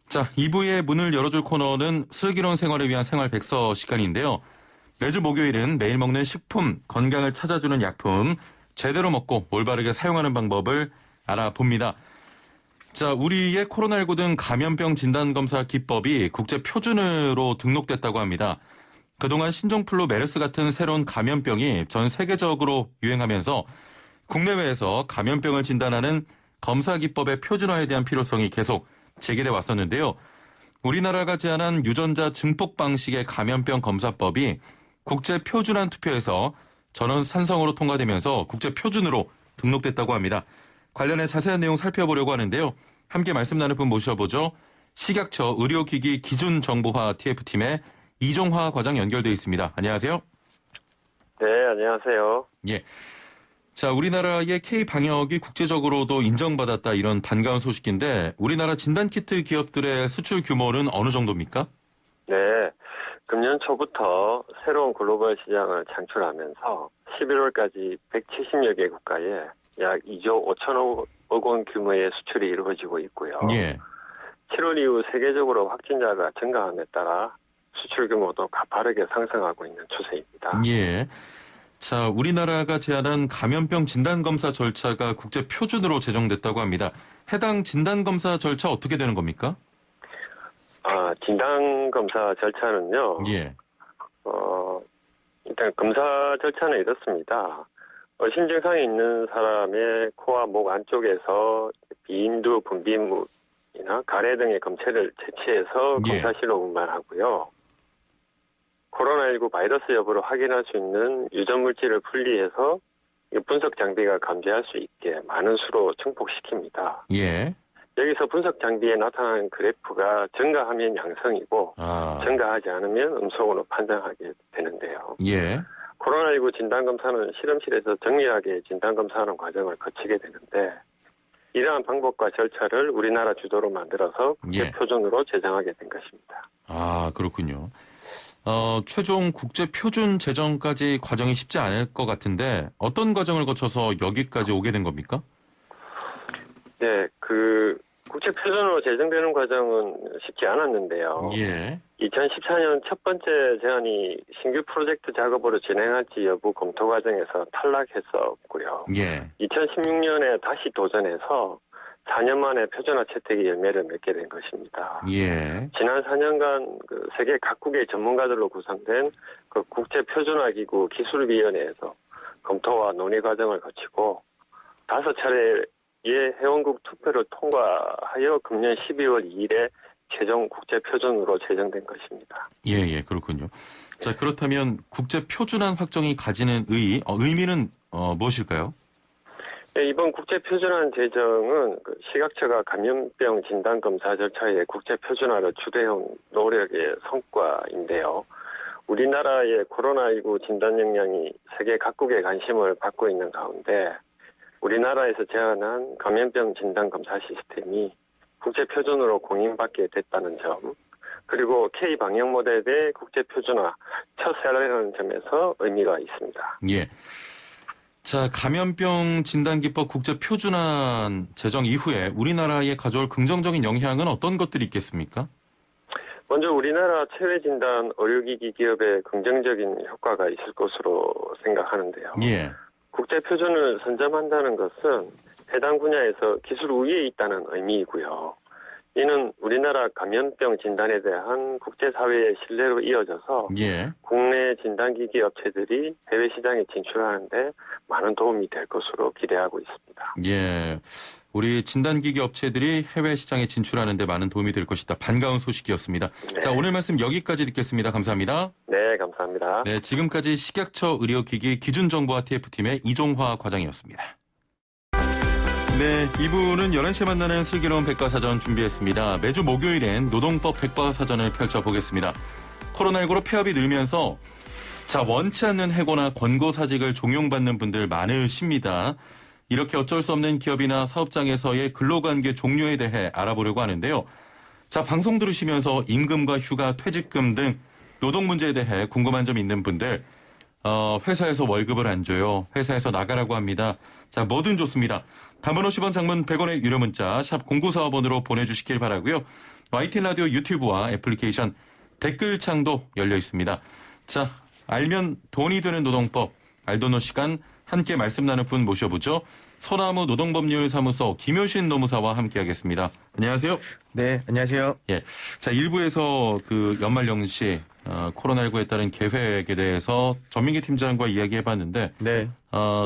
자, 2부의 문을 열어줄 코너는 슬기로운 생활을 위한 생활 백서 시간인데요. 매주 목요일은 매일 먹는 식품, 건강을 찾아주는 약품, 제대로 먹고 올바르게 사용하는 방법을 알아봅니다. 자, 우리의 코로나19 등 감염병 진단검사 기법이 국제 표준으로 등록됐다고 합니다. 그동안 신종플루 메르스 같은 새로운 감염병이 전 세계적으로 유행하면서 국내외에서 감염병을 진단하는 검사 기법의 표준화에 대한 필요성이 계속 제기돼 왔었는데요. 우리나라가 제안한 유전자 증폭 방식의 감염병 검사법이 국제 표준안 투표에서 전원 찬성으로 통과되면서 국제 표준으로 등록됐다고 합니다. 관련해 자세한 내용 살펴보려고 하는데요. 함께 말씀 나눌 분 모셔보죠. 식약처 의료기기 기준정보화 TF팀의 이종화 과장 연결돼 있습니다. 안녕하세요. 네, 안녕하세요. 예. 자, 우리나라의 K-방역이 국제적으로도 인정받았다 이런 반가운 소식인데 우리나라 진단키트 기업들의 수출 규모는 어느 정도입니까? 네, 금년 초부터 새로운 글로벌 시장을 창출하면서 11월까지 170여 개 국가에 약 2조 5천억 원 규모의 수출이 이루어지고 있고요. 예. 7월 이후 세계적으로 확진자가 증가함에 따라 수출 규모도 가파르게 상승하고 있는 추세입니다. 예. 자, 우리나라가 제안한 감염병 진단검사 절차가 국제 표준으로 제정됐다고 합니다. 해당 진단검사 절차 어떻게 되는 겁니까? 진단검사 절차는요. 예. 일단 검사 절차는 이렇습니다. 의심 증상이 있는 사람의 코와 목 안쪽에서 비인두 분비물이나 가래 등의 검체를 채취해서 예. 검사실로 운반하고요. 코로나19 바이러스 여부를 확인할 수 있는 유전 물질을 분리해서 분석 장비가 감지할 수 있게 많은 수로 증폭시킵니다. 예. 여기서 분석 장비에 나타나는 그래프가 증가하면 양성이고 증가하지 않으면 음성으로 판단하게 되는데요. 예. 코로나19 진단검사는 실험실에서 정밀하게 진단검사하는 과정을 거치게 되는데 이러한 방법과 절차를 우리나라 주도로 만들어서 국제 표준으로 제정하게 된 것입니다. 그렇군요. 최종 국제 표준 제정까지 과정이 쉽지 않을 것 같은데 어떤 과정을 거쳐서 여기까지 오게 된 겁니까? 네, 국제 표준으로 제정되는 과정은 쉽지 않았는데요. 예. 2014년 첫 번째 제안이 신규 프로젝트 작업으로 진행할지 여부 검토 과정에서 탈락했었고요. 예. 2016년에 다시 도전해서 4년 만에 표준화 채택이 열매를 맺게 된 것입니다. 예. 지난 4년간 세계 각국의 전문가들로 구성된 국제 표준화 기구 기술위원회에서 검토와 논의 과정을 거치고 5차례의 회원국 투표를 통과하여 금년 12월 2일에 최종 국제 표준으로 제정된 것입니다. 예, 그렇군요. 자, 그렇다면 국제 표준안 확정이 가지는 의미는 무엇일까요? 네, 이번 국제 표준안 제정은 식약처가 감염병 진단 검사 절차의 국제 표준화를 주도해온 노력의 성과인데요. 우리나라의 코로나19 진단 역량이 세계 각국의 관심을 받고 있는 가운데 우리나라에서 제안한 감염병 진단 검사 시스템이 국제 표준으로 공인받게 됐다는 점, 그리고 K 방역 모델의 국제 표준화 첫 사례라는 점에서 의미가 있습니다. 예. 자, 감염병 진단기법 국제 표준안 제정 이후에 우리나라에 가져올 긍정적인 영향은 어떤 것들이 있겠습니까? 먼저 우리나라 체외진단 의료기기 기업에 긍정적인 효과가 있을 것으로 생각하는데요. 예. 국제 표준을 선점한다는 것은 해당 분야에서 기술 우위에 있다는 의미이고요. 이는 우리나라 감염병 진단에 대한 국제사회의 신뢰로 이어져서 국내 진단기기 업체들이 해외 시장에 진출하는데 많은 도움이 될 것으로 기대하고 있습니다. 예, 우리 진단기기 업체들이 해외 시장에 진출하는 데 많은 도움이 될 것이다. 반가운 소식이었습니다. 네. 자, 오늘 말씀 여기까지 듣겠습니다. 감사합니다. 네, 감사합니다. 네, 지금까지 식약처 의료기기 기준정보화 TF팀의 이종화 과장이었습니다. 네, 2부는 11시에 만나는 슬기로운 백과사전 준비했습니다. 매주 목요일엔 노동법 백과사전을 펼쳐보겠습니다. 코로나19로 폐업이 늘면서 원치 않는 해고나 권고사직을 종용받는 분들 많으십니다. 이렇게 어쩔 수 없는 기업이나 사업장에서의 근로관계 종료에 대해 알아보려고 하는데요. 방송 들으시면서 임금과 휴가, 퇴직금 등 노동 문제에 대해 궁금한 점 있는 분들, 회사에서 월급을 안 줘요. 회사에서 나가라고 합니다. 뭐든 좋습니다. 단문 50원, 장문 100원의 유료 문자 샵 0945번으로 보내주시길 바라고요. YTN 라디오 유튜브와 애플리케이션 댓글창도 열려 있습니다. 알면 돈이 되는 노동법, 알도노 시간 함께 말씀 나눌 분 모셔보죠. 소나무 노동법률사무소 김효신 노무사와 함께하겠습니다. 안녕하세요. 네, 안녕하세요. 예, 1부에서 연말연시 코로나19에 따른 계획에 대해서 전민기 팀장과 이야기해봤는데, 네.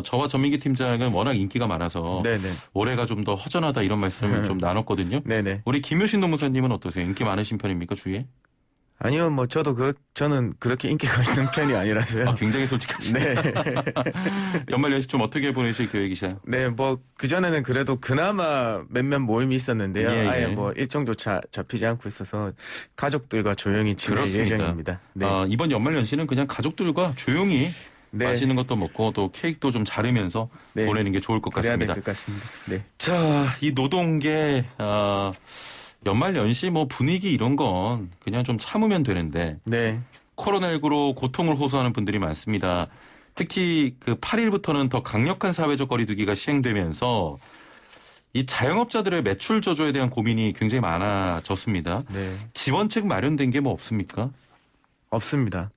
저와 전민기 팀장은 워낙 인기가 많아서 네네. 올해가 좀 더 허전하다 이런 말씀을 좀 나눴거든요. 네네. 우리 김효신 노무사님은 어떠세요? 인기 많으신 편입니까, 주위에? 아니요, 저는 그렇게 인기가 있는 편이 아니라서요. 굉장히 솔직하시네. 네. 연말연시 좀 어떻게 보내실 계획이세요? 네, 그전에는 그래도 그나마 몇몇 모임이 있었는데요. 예. 아예 일정조차 잡히지 않고 있어서 가족들과 조용히 지낼 예정입니다. 네. 이번 연말연시는 그냥 가족들과 조용히 맛있는 것도 먹고 또 케이크도 좀 자르면서 보내는 게 좋을 것 같습니다. 그래야 될 것 같습니다. 네. 이 노동계, 연말연시 분위기 이런 건 그냥 좀 참으면 되는데, 네. 코로나19로 고통을 호소하는 분들이 많습니다. 특히 8일부터는 더 강력한 사회적 거리두기가 시행되면서 이 자영업자들의 매출 저조에 대한 고민이 굉장히 많아졌습니다. 네. 지원책 마련된 게 뭐 없습니까? 없습니다.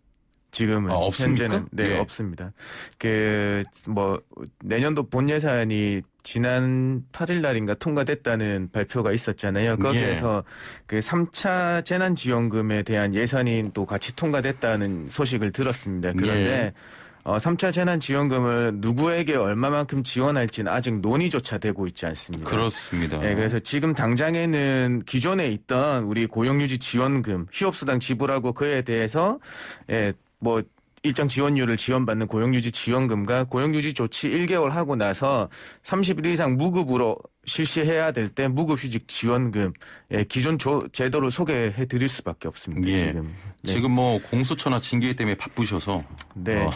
지금은 없습니까? 현재는 네, 예. 없습니다. 내년도 본 예산이 지난 8일 날인가 통과됐다는 발표가 있었잖아요. 거기에서 그 3차 재난지원금에 대한 예산이 또 같이 통과됐다는 소식을 들었습니다. 그런데 3차 재난지원금을 누구에게 얼마만큼 지원할지는 아직 논의조차 되고 있지 않습니다. 그렇습니다. 네, 그래서 지금 당장에는 기존에 있던 우리 고용유지 지원금, 휴업수당 지불하고 그에 대해서 일정 지원율을 지원받는 고용유지 지원금과 고용유지 조치 1개월 하고 나서 30일 이상 무급으로 실시해야 될 때 무급휴직 지원금 기존 제도를 소개해 드릴 수밖에 없습니다. 지금. 네. 지금 뭐 공수처나 징계 때문에 바쁘셔서. 네.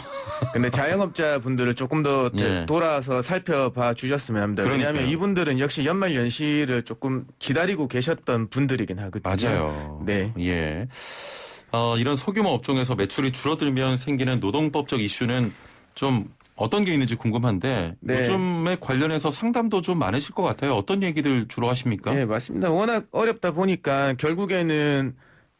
근데 자영업자 분들을 조금 더 돌아서 살펴봐 주셨으면 합니다. 그러니까요. 왜냐하면 이분들은 역시 연말 연시를 조금 기다리고 계셨던 분들이긴 하거든요. 맞아요. 네. 예. 이런 소규모 업종에서 매출이 줄어들면 생기는 노동법적 이슈는 좀 어떤 게 있는지 궁금한데 네. 요즘에 관련해서 상담도 좀 많으실 것 같아요. 어떤 얘기들 주로 하십니까? 네, 맞습니다. 워낙 어렵다 보니까 결국에는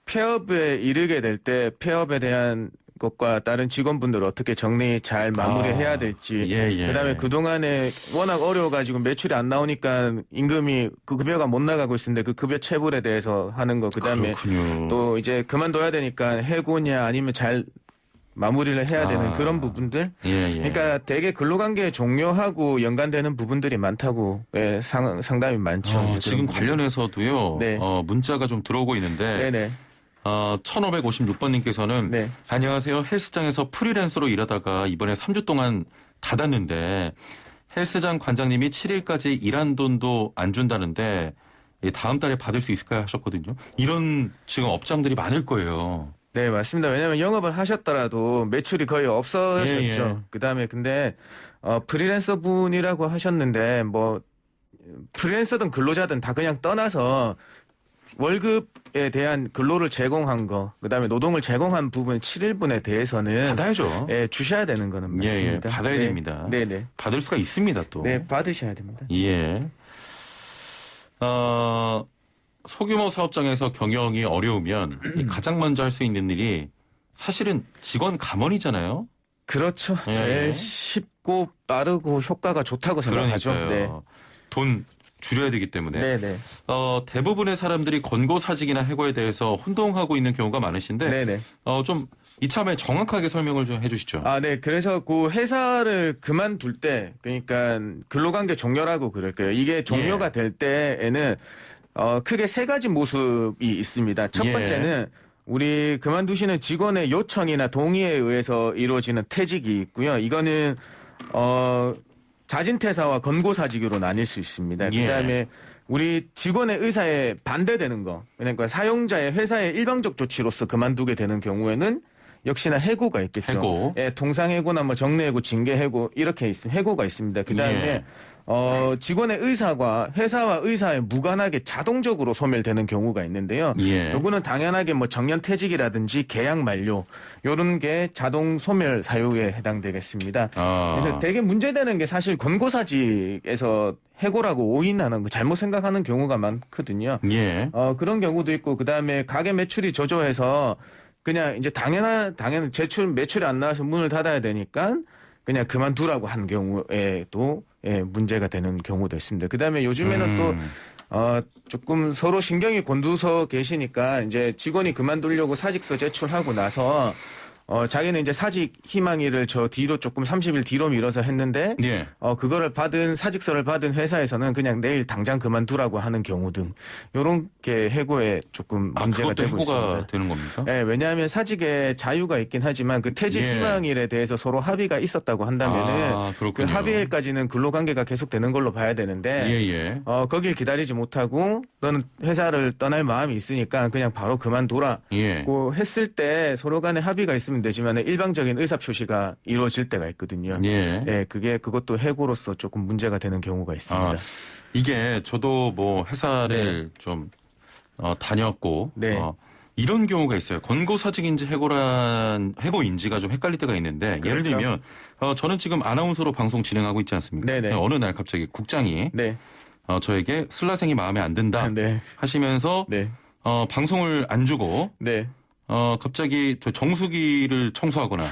폐업에 이르게 될 때 폐업에 대한 것과 다른 직원분들 어떻게 정리 잘 마무리해야 될지 그다음에 그동안에 워낙 어려워가지고 매출이 안 나오니까 임금이 그 급여가 못 나가고 있는데 그 급여 체불에 대해서 하는 거 그다음에 그렇군요. 또 이제 그만둬야 되니까 해고냐 아니면 잘 마무리를 해야 되는 그런 부분들. 그러니까 되게 근로관계 종료하고 연관되는 부분들이 많다고 상담이 많죠. 지금 관련해서도요. 네. 문자가 좀 들어오고 있는데 네네. 1556번님께서는 네. 안녕하세요. 헬스장에서 프리랜서로 일하다가 이번에 3주 동안 닫았는데 헬스장 관장님이 7일까지 일한 돈도 안 준다는데 다음 달에 받을 수 있을까요? 하셨거든요. 이런 지금 업장들이 많을 거예요. 네, 맞습니다. 왜냐하면 영업을 하셨더라도 매출이 거의 없어졌죠. 그다음에 근데 프리랜서 분이라고 하셨는데 프리랜서든 근로자든 다 그냥 떠나서 월급에 대한 근로를 제공한 거, 그다음에 노동을 제공한 부분 7일분에 대해서는 받아야죠. 주셔야 되는 거는 맞습니다. 받아야 됩니다. 네네. 받을 수가 있습니다, 또. 네, 받으셔야 됩니다. 예. 소규모 사업장에서 경영이 어려우면 가장 먼저 할 수 있는 일이 사실은 직원 감원이잖아요. 그렇죠. 제일 쉽고 빠르고 효과가 좋다고 생각하죠. 그러니까요. 네. 돈 줄여야 되기 때문에. 네네. 대부분의 사람들이 권고사직이나 해고에 대해서 혼동하고 있는 경우가 많으신데 네네. 좀 이참에 정확하게 설명을 좀 해주시죠. 네. 그래서 그 회사를 그만둘 때, 그러니까 근로관계 종료라고 그럴 거예요. 이게 종료가 될 때에는 크게 세 가지 모습이 있습니다. 첫 번째는 우리 그만두시는 직원의 요청이나 동의에 의해서 이루어지는 퇴직이 있고요. 이거는 자진퇴사와 권고사직으로 나뉠 수 있습니다. 그다음에 우리 직원의 의사에 반대되는 거, 그러니까 사용자의 회사의 일방적 조치로서 그만두게 되는 경우에는 역시나 해고가 있겠죠. 해고. 통상해고나 정례해고, 징계해고 이렇게 해고가 있습니다. 그다음에 직원의 의사가 회사와 의사에 무관하게 자동적으로 소멸되는 경우가 있는데요. 요거는 당연하게 정년퇴직이라든지 계약 만료 요런 게 자동 소멸 사유에 해당되겠습니다. 그래서 되게 문제되는 게 사실 권고사직에서 해고라고 오인하는 거 잘못 생각하는 경우가 많거든요. 그런 경우도 있고 그다음에 가게 매출이 저조해서 그냥 이제 당연히 매출이 안 나와서 문을 닫아야 되니까 그냥 그만두라고 한 경우에도 문제가 되는 경우도 있습니다. 그다음에 요즘에는 또 조금 서로 신경이 곤두서 계시니까 이제 직원이 그만두려고 사직서 제출하고 나서 자기는 이제 사직 희망일을 저 뒤로 조금 30일 뒤로 미뤄서 했는데 그거를 사직서를 받은 회사에서는 그냥 내일 당장 그만두라고 하는 경우 등 요런 게 해고에 조금 문제가 되고 있습니다. 해고가 되는 겁니까? 네, 왜냐하면 사직에 자유가 있긴 하지만 그 퇴직 희망일에 대해서 서로 합의가 있었다고 한다면은 그 합의일까지는 근로관계가 계속되는 걸로 봐야 되는데 거길 기다리지 못하고 너는 회사를 떠날 마음이 있으니까 그냥 바로 그만둬라고 했을 때 서로 간에 합의가 있으면 되지만 일방적인 의사 표시가 이루어질 때가 있거든요. 그것도 해고로서 조금 문제가 되는 경우가 있습니다. 이게 저도 회사를 좀 다녔고 이런 경우가 있어요. 권고사직인지 해고인지가 좀 헷갈릴 때가 있는데 예를 들면 저는 지금 아나운서로 방송 진행하고 있지 않습니까? 어느 날 갑자기 국장이 저에게 슬라생이 마음에 안 든다 네. 하시면서 네. 방송을 안 주고 네. 갑자기 저 정수기를 청소하거나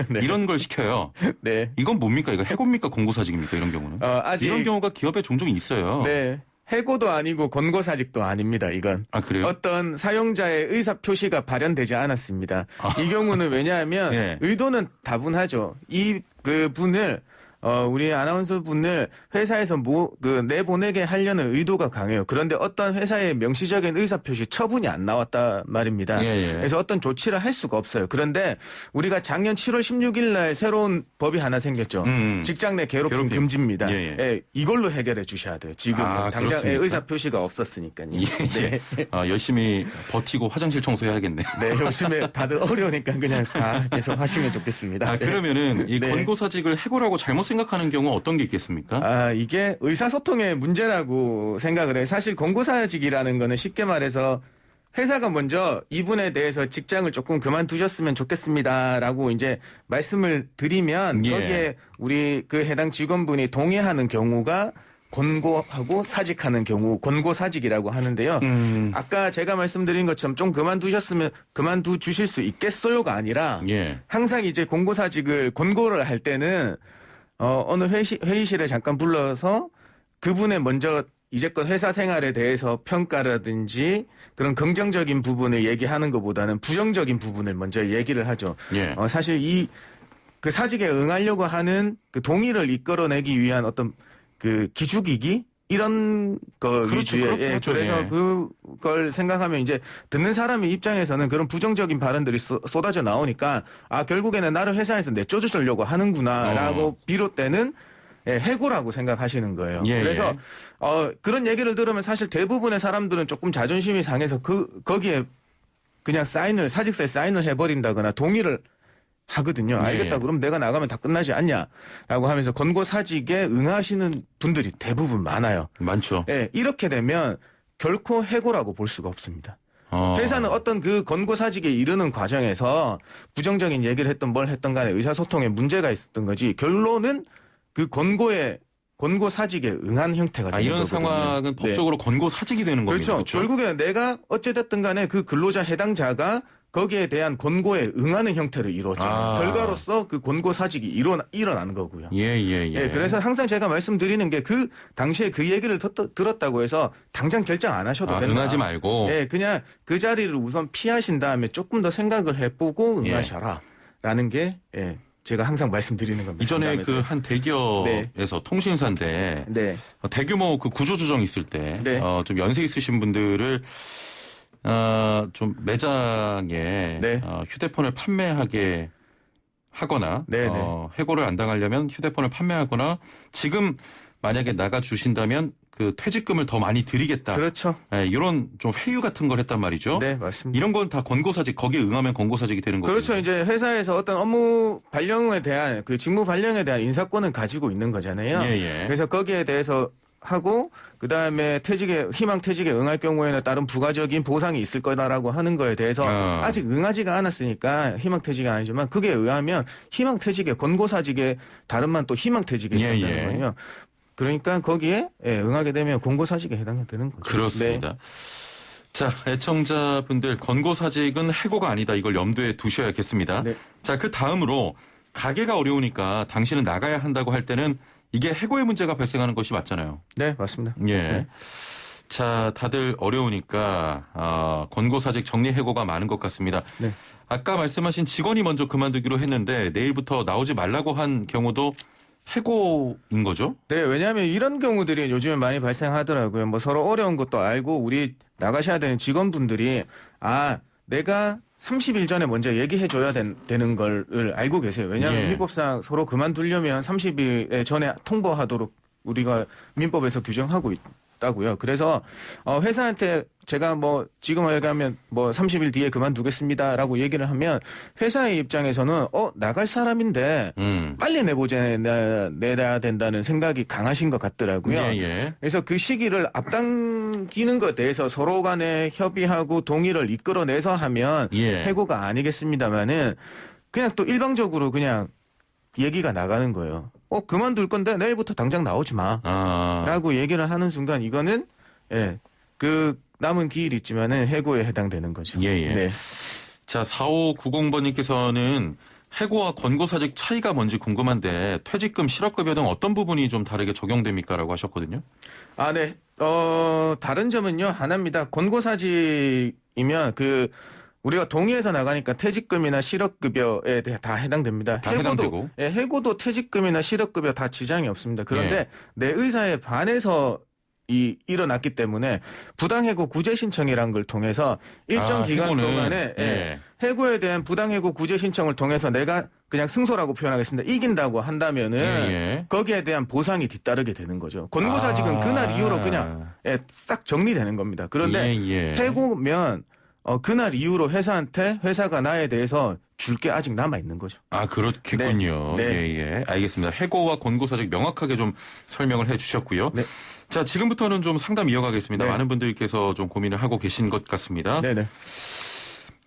네. 이런 걸 시켜요. 네. 이건 뭡니까? 이거 해고입니까? 권고사직입니까? 이런 경우는? 아직 이런 경우가 기업에 종종 있어요. 네. 해고도 아니고 권고사직도 아닙니다. 이건. 아, 그래요? 어떤 사용자의 의사 표시가 발현되지 않았습니다. 이 경우는 왜냐하면 네. 의도는 다분하죠. 그 분을 우리 아나운서 분을 회사에서 내보내게 하려는 의도가 강해요. 그런데 어떤 회사의 명시적인 의사표시 처분이 안 나왔단 말입니다. 예. 그래서 어떤 조치를 할 수가 없어요. 그런데 우리가 작년 7월 16일 날 새로운 법이 하나 생겼죠. 직장 내 괴롭힘 금지입니다. 예, 이걸로 해결해 주셔야 돼요. 지금 당장 의사표시가 없었으니까요. 네. 열심히 버티고 화장실 청소해야겠네. 네, 요즘에 다들 어려우니까 그냥 다 계속 하시면 좋겠습니다. 그러면은 이 권고사직을 해고라고 잘못 생각하는 경우 어떤 게 있겠습니까? 이게 의사소통의 문제라고 생각을 해요. 사실 권고사직이라는 거는 쉽게 말해서 회사가 먼저 이분에 대해서 직장을 조금 그만두셨으면 좋겠습니다라고 이제 말씀을 드리면 거기에 우리 그 해당 직원분이 동의하는 경우가 권고하고 사직하는 경우 권고사직이라고 하는데요. 아까 제가 말씀드린 것처럼 좀 그만두 주실 수 있겠어요가 아니라 항상 이제 권고를 할 때는 어느 회의실에 잠깐 불러서 그분의 먼저 이제껏 회사 생활에 대해서 평가라든지 그런 긍정적인 부분을 얘기하는 것보다는 부정적인 부분을 먼저 얘기를 하죠. 사실 그 사직에 응하려고 하는 그 동의를 이끌어내기 위한 어떤 그 기죽이기 이런 거 위주의 그래서 그걸 생각하면 이제 듣는 사람의 입장에서는 그런 부정적인 발언들이 쏟아져 나오니까 결국에는 나를 회사에서 내쫓으려고 하는구나라고 비롯되는 해고라고 생각하시는 거예요. 그래서 그런 얘기를 들으면 사실 대부분의 사람들은 조금 자존심이 상해서 거기에 그냥 사직서에 사인을 해버린다거나 동의를 하거든요. 알겠다. 그럼 내가 나가면 다 끝나지 않냐라고 하면서 권고사직에 응하시는 분들이 대부분 많아요. 많죠. 이렇게 되면 결코 해고라고 볼 수가 없습니다. 회사는 어떤 그 권고사직에 이르는 과정에서 부정적인 얘기를 했던 뭘 했던 간에 의사소통에 문제가 있었던 거지 결론은 그 권고사직에 응한 형태가 되는 이런 거거든요. 상황은 법적으로 권고사직이 되는 겁니다. 그렇죠. 결국에는 내가 어찌됐든 간에 그 근로자 해당자가 거기에 대한 권고에 응하는 형태를 이루었죠. 결과로서 그 권고사직이 일어난 거고요. 그래서 항상 제가 말씀드리는 게 그 당시에 그 얘기를 들었다고 해서 당장 결정 안 하셔도 된다. 응하지 말고. 그냥 그 자리를 우선 피하신 다음에 조금 더 생각을 해보고 응하셔라라는 게 제가 항상 말씀드리는 겁니다. 이전에 그 한 대기업에서 통신사인데 대규모 그 구조조정 있을 때 좀 연세 있으신 분들을 좀 매장에 휴대폰을 판매하게 하거나 해고를 안 당하려면 휴대폰을 판매하거나 지금 만약에 나가 주신다면 그 퇴직금을 더 많이 드리겠다. 그렇죠. 이런 좀 회유 같은 걸 했단 말이죠. 네, 맞습니다. 이런 건 다 권고사직 거기에 응하면 권고사직이 되는 거죠. 그렇죠. 이제 회사에서 어떤 업무 발령에 대한 그 직무 발령에 대한 인사권은 가지고 있는 거잖아요. 그래서 거기에 대해서 하고 그다음에 희망 퇴직에 응할 경우에는 다른 부가적인 보상이 있을 거다라고 하는 거에 대해서 아직 응하지가 않았으니까 희망 퇴직은 아니지만 그게 의하면 희망 퇴직에 권고사직에 다른만 또 희망 퇴직에 해당되는거든요. 그러니까 거기에 응하게 되면 권고사직에 해당되는 거죠. 그렇습니다. 자, 애청자분들 권고사직은 해고가 아니다. 이걸 염두에 두셔야겠습니다. 자, 그 다음으로 가게가 어려우니까 당신은 나가야 한다고 할 때는 이게 해고의 문제가 발생하는 것이 맞잖아요. 네, 맞습니다. 자, 다들 어려우니까 권고사직 정리해고가 많은 것 같습니다. 아까 말씀하신 직원이 먼저 그만두기로 했는데 내일부터 나오지 말라고 한 경우도 해고인 거죠? 네, 왜냐하면 이런 경우들이 요즘에 많이 발생하더라고요. 뭐 서로 어려운 것도 알고 우리 나가셔야 되는 직원분들이 내가 30일 전에 먼저 얘기해줘야 되는 걸 알고 계세요. 왜냐하면 민법상 서로 그만두려면 30일 전에 통보하도록 우리가 민법에서 규정하고 있다고요. 그래서 회사한테 제가 지금 얘기하면 30일 뒤에 그만두겠습니다라고 얘기를 하면 회사의 입장에서는 나갈 사람인데 빨리 내야 된다는 생각이 강하신 것 같더라고요. 그래서 그 시기를 앞당기는 것에 대해서 서로 간에 협의하고 동의를 이끌어내서 하면 해고가 아니겠습니다만은 그냥 또 일방적으로 그냥 얘기가 나가는 거예요. 그만둘 건데 내일부터 당장 나오지 마. 라고 얘기를 하는 순간 이거는 그 남은 기일이 있지만은 해고에 해당되는 거죠. 예. 네. 자, 4590번님께서는 해고와 권고사직 차이가 뭔지 궁금한데 퇴직금, 실업급여 등 어떤 부분이 좀 다르게 적용됩니까? 라고 하셨거든요. 네. 다른 점은요, 하나입니다. 권고사직이면 우리가 동의해서 나가니까 퇴직금이나 실업급여에 다 해당됩니다. 다 해당되고. 해고도 퇴직금이나 실업급여 다 지장이 없습니다. 그런데 내 의사에 반해서 일어났기 때문에 부당해고 구제 신청이라는 걸 통해서 일정 기간 동안에 해고에 대한 부당해고 구제 신청을 통해서 내가 그냥 승소라고 표현하겠습니다. 이긴다고 한다면은 거기에 대한 보상이 뒤따르게 되는 거죠. 권고사직은 그날 이후로 그냥 싹 정리되는 겁니다. 그런데 해고면 그날 이후로 회사가 나에 대해서 줄 게 아직 남아 있는 거죠. 그렇겠군요. 네. 예. 알겠습니다. 해고와 권고사직 명확하게 좀 설명을 해주셨고요. 네. 자, 지금부터는 좀 상담 이어가겠습니다. 네. 많은 분들께서 좀 고민을 하고 계신 것 같습니다. 네네.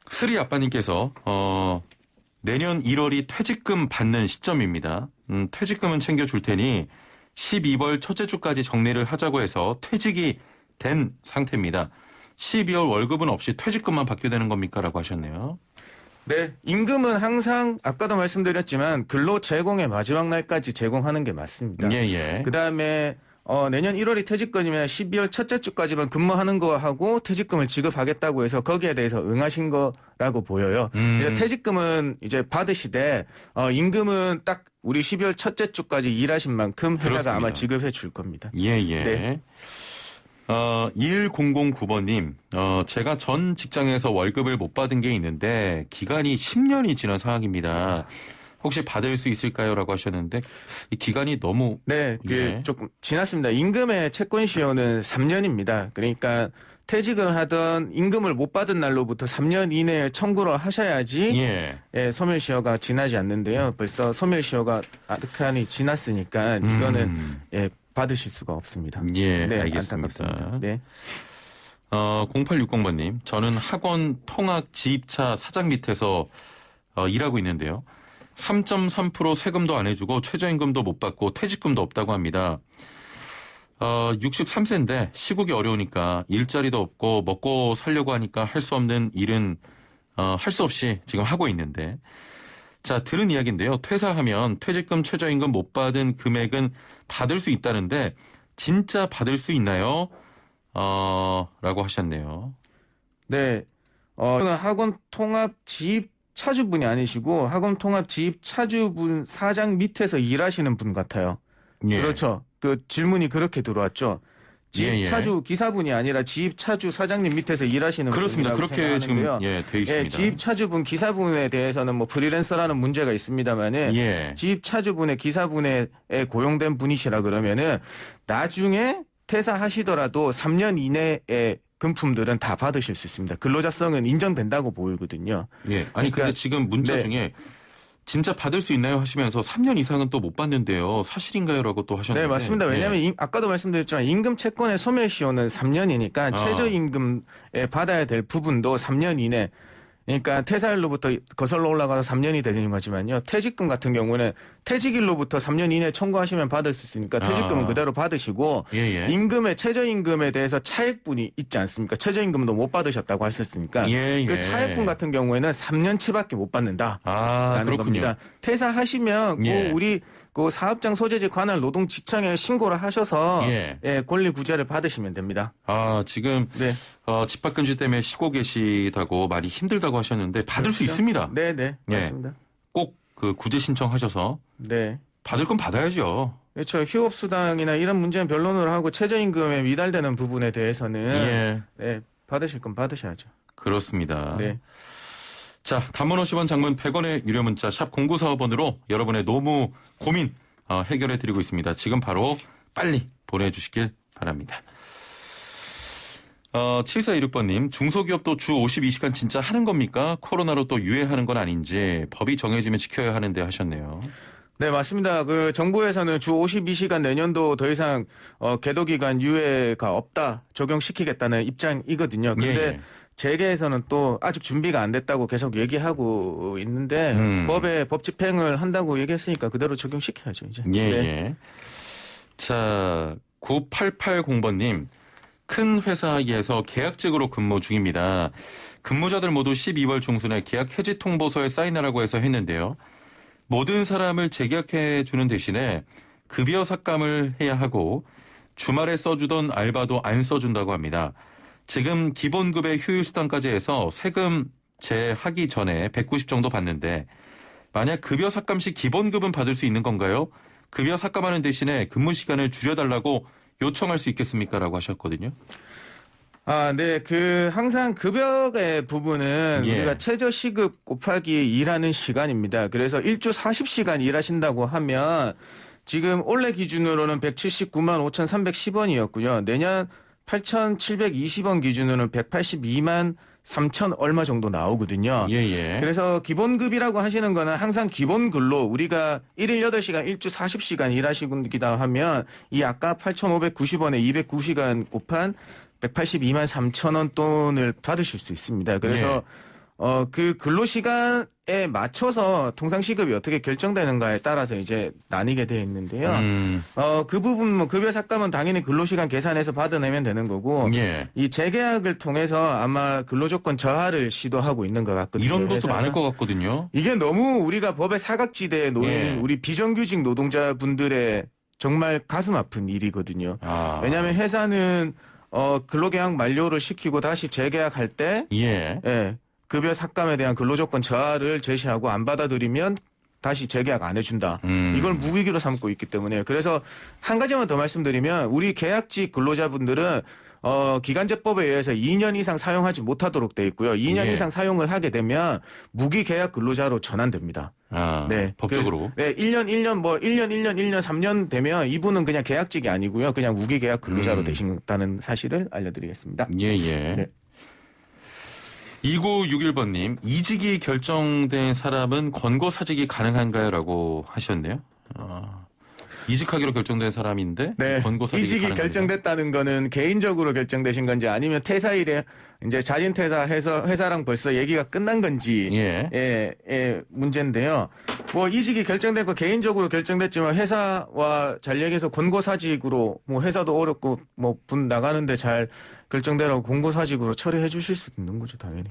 스리 아빠님께서 내년 1월이 퇴직금 받는 시점입니다. 퇴직금은 챙겨줄 테니 12월 첫째 주까지 정리를 하자고 해서 퇴직이 된 상태입니다. 12월 월급은 없이 퇴직금만 받게 되는 겁니까? 라고 하셨네요. 네, 임금은 항상 아까도 말씀드렸지만 근로 제공의 마지막 날까지 제공하는 게 맞습니다. 예. 그다음에 내년 1월이 퇴직금이면 12월 첫째 주까지만 근무하는 거 하고 퇴직금을 지급하겠다고 해서 거기에 대해서 응하신 거라고 보여요. 퇴직금은 이제 받으시되 임금은 딱 우리 12월 첫째 주까지 일하신 만큼 회사가 그렇습니다. 아마 지급해 줄 겁니다. 예. 네. 1009번님, 제가 전 직장에서 월급을 못 받은 게 있는데 기간이 10년이 지난 상황입니다. 혹시 받을 수 있을까요? 라고 하셨는데 이 기간이 너무 조금 지났습니다. 임금의 채권시효는 3년입니다. 그러니까 퇴직을 하던 임금을 못 받은 날로부터 3년 이내에 청구를 하셔야지 소멸시효가 지나지 않는데요. 벌써 소멸시효가 아득하니 지났으니까 이거는 받으실 수가 없습니다. 알겠습니다. 안타깝습니다. 네. 0860번님, 저는 학원 통학 지입차 사장 밑에서 일하고 있는데요. 3.3% 세금도 안 해주고 최저임금도 못 받고 퇴직금도 없다고 합니다. 63세인데 시국이 어려우니까 일자리도 없고 먹고 살려고 하니까 할 수 없는 일은 할 수 없이 지금 하고 있는데, 자, 들은 이야기인데요. 퇴사하면 퇴직금, 최저임금 못 받은 금액은 받을 수 있다는데 진짜 받을 수 있나요? 라고 하셨네요. 네. 학원 통합 지입 차주분이 아니시고 학원 통합 지입 차주분 사장 밑에서 일하시는 분 같아요. 그렇죠. 그 질문이 그렇게 들어왔죠. 지입 차주 기사분이 아니라 지입 차주 사장님 밑에서 일하시는 그렇습니다. 분이라고 그렇게 생각하는데요. 지금 돼 있습니다. 지입 차주분 기사분에 대해서는 뭐 프리랜서라는 문제가 있습니다만은 지입 차주분의 기사분에 고용된 분이시라 그러면은 나중에 퇴사하시더라도 3년 이내에 금품들은 다 받으실 수 있습니다. 근로자성은 인정된다고 보이거든요. 아니 근데 지금 문자 중에 진짜 받을 수 있나요 하시면서 3년 이상은 또 못 받는데요. 사실인가요? 라고 또 하셨는데. 네, 맞습니다. 왜냐하면 아까도 말씀드렸지만 임금 채권의 소멸시효는 3년이니까 최저임금에 받아야 될 부분도 3년 이내. 그러니까 퇴사일로부터 거슬러 올라가서 3년이 되는 거지만요. 퇴직금 같은 경우는 퇴직일로부터 3년 이내 청구하시면 받을 수 있으니까 퇴직금은 그대로 받으시고 임금의 최저임금에 대해서 차액분이 있지 않습니까? 최저임금도 못 받으셨다고 하셨으니까 그 차액분 같은 경우에는 3년치밖에 못 받는다라는 겁니다. 퇴사하시면 우리 그 사업장 소재지 관할 노동지청에 신고를 하셔서 권리 구제를 받으시면 됩니다. 지금 집합금지 때문에 쉬고 계시다고 많이 힘들다고 하셨는데 받을 수 있습니다. 네, 맞습니다. 꼭 그 구제 신청하셔서 받을 건 받아야죠. 그렇죠. 휴업수당이나 이런 문제는 변론을 하고 최저임금에 미달되는 부분에 대해서는 받으실 건 받으셔야죠. 그렇습니다. 네. 자, 단문 50원, 장문 100원의 유료 문자 샵 0945번으로 여러분의 노무 고민 해결해드리고 있습니다. 지금 바로 빨리 보내주시길 바랍니다. 7426번님, 중소기업도 주 52시간 진짜 하는 겁니까? 코로나로 또 유예하는 건 아닌지 법이 정해지면 지켜야 하는데 하셨네요. 네, 맞습니다. 그 정부에서는 주 52시간 내년도 더 이상 계도기간 유예가 없다 적용시키겠다는 입장이거든요. 그런데 재계에서는 또 아직 준비가 안 됐다고 계속 얘기하고 있는데 법 집행을 한다고 얘기했으니까 그대로 적용시켜야죠 이제. 예, 예. 자, 9880번님. 큰 회사에서 계약직으로 근무 중입니다. 근무자들 모두 12월 중순에 계약 해지 통보서에 사인하라고 해서 했는데요. 모든 사람을 재계약해 주는 대신에 급여 삭감을 해야 하고 주말에 써주던 알바도 안 써준다고 합니다. 지금 기본급의 휴일수당까지 해서 세금 제하기 전에 190 정도 받는데 만약 급여 삭감 시 기본급은 받을 수 있는 건가요? 급여 삭감하는 대신에 근무 시간을 줄여달라고 요청할 수 있겠습니까? 라고 하셨거든요. 네. 항상 급여의 부분은 우리가 최저시급 곱하기 일하는 시간입니다. 그래서 일주 40시간 일하신다고 하면 지금 올해 기준으로는 179만 5,310원이었고요. 내년 8,720원 기준으로는 182만 3천 얼마 정도 나오거든요. 그래서 기본급이라고 하시는 거는 항상 기본근로 우리가 1일 8시간 일주 40시간 일하시기다 하면 이 아까 8,590원에 209시간 곱한 182만 3천 원 돈을 받으실 수 있습니다. 그래서 그 근로시간에 맞춰서 통상시급이 어떻게 결정되는가에 따라서 이제 나뉘게 되어 있는데요. 그 부분 뭐 급여 삭감은 당연히 근로시간 계산해서 받아내면 되는 거고 이 재계약을 통해서 아마 근로조건 저하를 시도하고 있는 것 같거든요. 이런 것도 많을 것 같거든요. 이게 너무 우리가 법의 사각지대에 놓인 우리 비정규직 노동자분들의 정말 가슴 아픈 일이거든요. 왜냐하면 회사는 근로계약 만료를 시키고 다시 재계약할 때 급여 삭감에 대한 근로조건 저하를 제시하고 안 받아들이면 다시 재계약 안 해준다. 이걸 무기기로 삼고 있기 때문에 그래서 한 가지만 더 말씀드리면 우리 계약직 근로자분들은 기간제법에 의해서 2년 이상 사용하지 못하도록 돼 있고요. 2년 이상 사용을 하게 되면 무기계약 근로자로 전환됩니다. 법적으로. 1년 3년 되면 이분은 그냥 계약직이 아니고요. 그냥 무기계약 근로자로 되신다는 사실을 알려드리겠습니다. 네. 2961번님, 이직이 결정된 사람은 권고사직이 가능한가요? 라고 하셨네요. 이직하기로 결정된 사람인데 권고사직이 이직이 가능한가요? 결정됐다는 거는 개인적으로 결정되신 건지 아니면 퇴사일에 이제 자진 퇴사해서 회사랑 벌써 얘기가 끝난 건지 문제인데요. 뭐 이직이 결정된 거 개인적으로 결정됐지만 회사와 잘 얘기해서 권고사직으로 뭐 회사도 어렵고 뭐 분 나가는데 잘 결정되라고 권고사직으로 처리해 주실 수 있는 거죠, 당연히.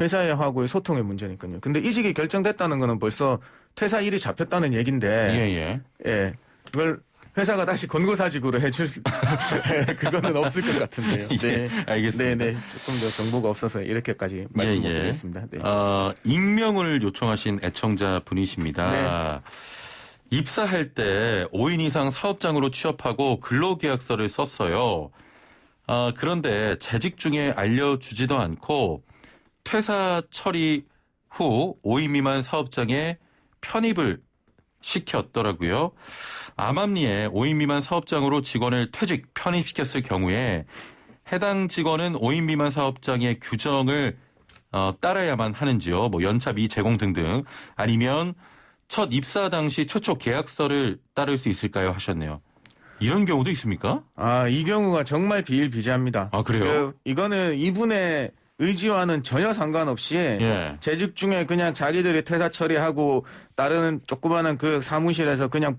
회사하고의 소통의 문제니까요. 근데 이직이 결정됐다는 거는 벌써 퇴사일이 잡혔다는 얘기인데 그걸 회사가 다시 권고사직으로 해줄 그거는 없을 것 같은데요. 네, 알겠습니다. 조금 더 정보가 없어서 이렇게까지 말씀드리겠습니다. 익명을 요청하신 애청자 분이십니다. 입사할 때 5인 이상 사업장으로 취업하고 근로계약서를 썼어요. 그런데 재직 중에 알려주지도 않고 퇴사 처리 후 5인 미만 사업장에 편입을 시켰더라고요. 암암리에 5인 미만 사업장으로 직원을 퇴직, 편입시켰을 경우에 해당 직원은 5인 미만 사업장의 규정을 따라야만 하는지요. 뭐 연차 미제공 등등 아니면 첫 입사 당시 최초 계약서를 따를 수 있을까요? 하셨네요. 이런 경우도 있습니까? 이 경우가 정말 비일비재합니다. 그래요? 이거는 이분의 의지와는 전혀 상관없이 재직 중에 그냥 자기들이 퇴사 처리하고 다른 조그마한 그 사무실에서 그냥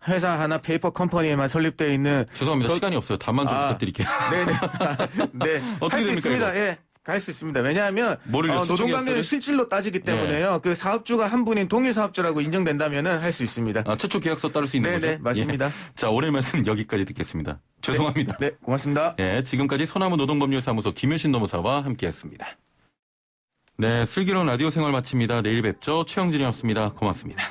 회사 하나 페이퍼 컴퍼니에만 설립되어 있는 죄송합니다. 시간이 없어요. 답만 좀 부탁드릴게요. 네. 어떻게 할 수 됩니까, 있습니다. 이거? 갈 수 있습니다. 왜냐하면 노동관계는 계약서를? 실질로 따지기 때문에요. 그 사업주가 한 분인 동일 사업주라고 인정된다면 할 수 있습니다. 최초 계약서 따를 수 있는 거죠? 네, 맞습니다. 자, 오늘 말씀 여기까지 듣겠습니다. 죄송합니다. 네, 고맙습니다. 지금까지 소나무 노동법률사무소 김효신 노무사와 함께했습니다. 네, 슬기로운 라디오 생활 마칩니다. 내일 뵙죠. 최영진이었습니다. 고맙습니다.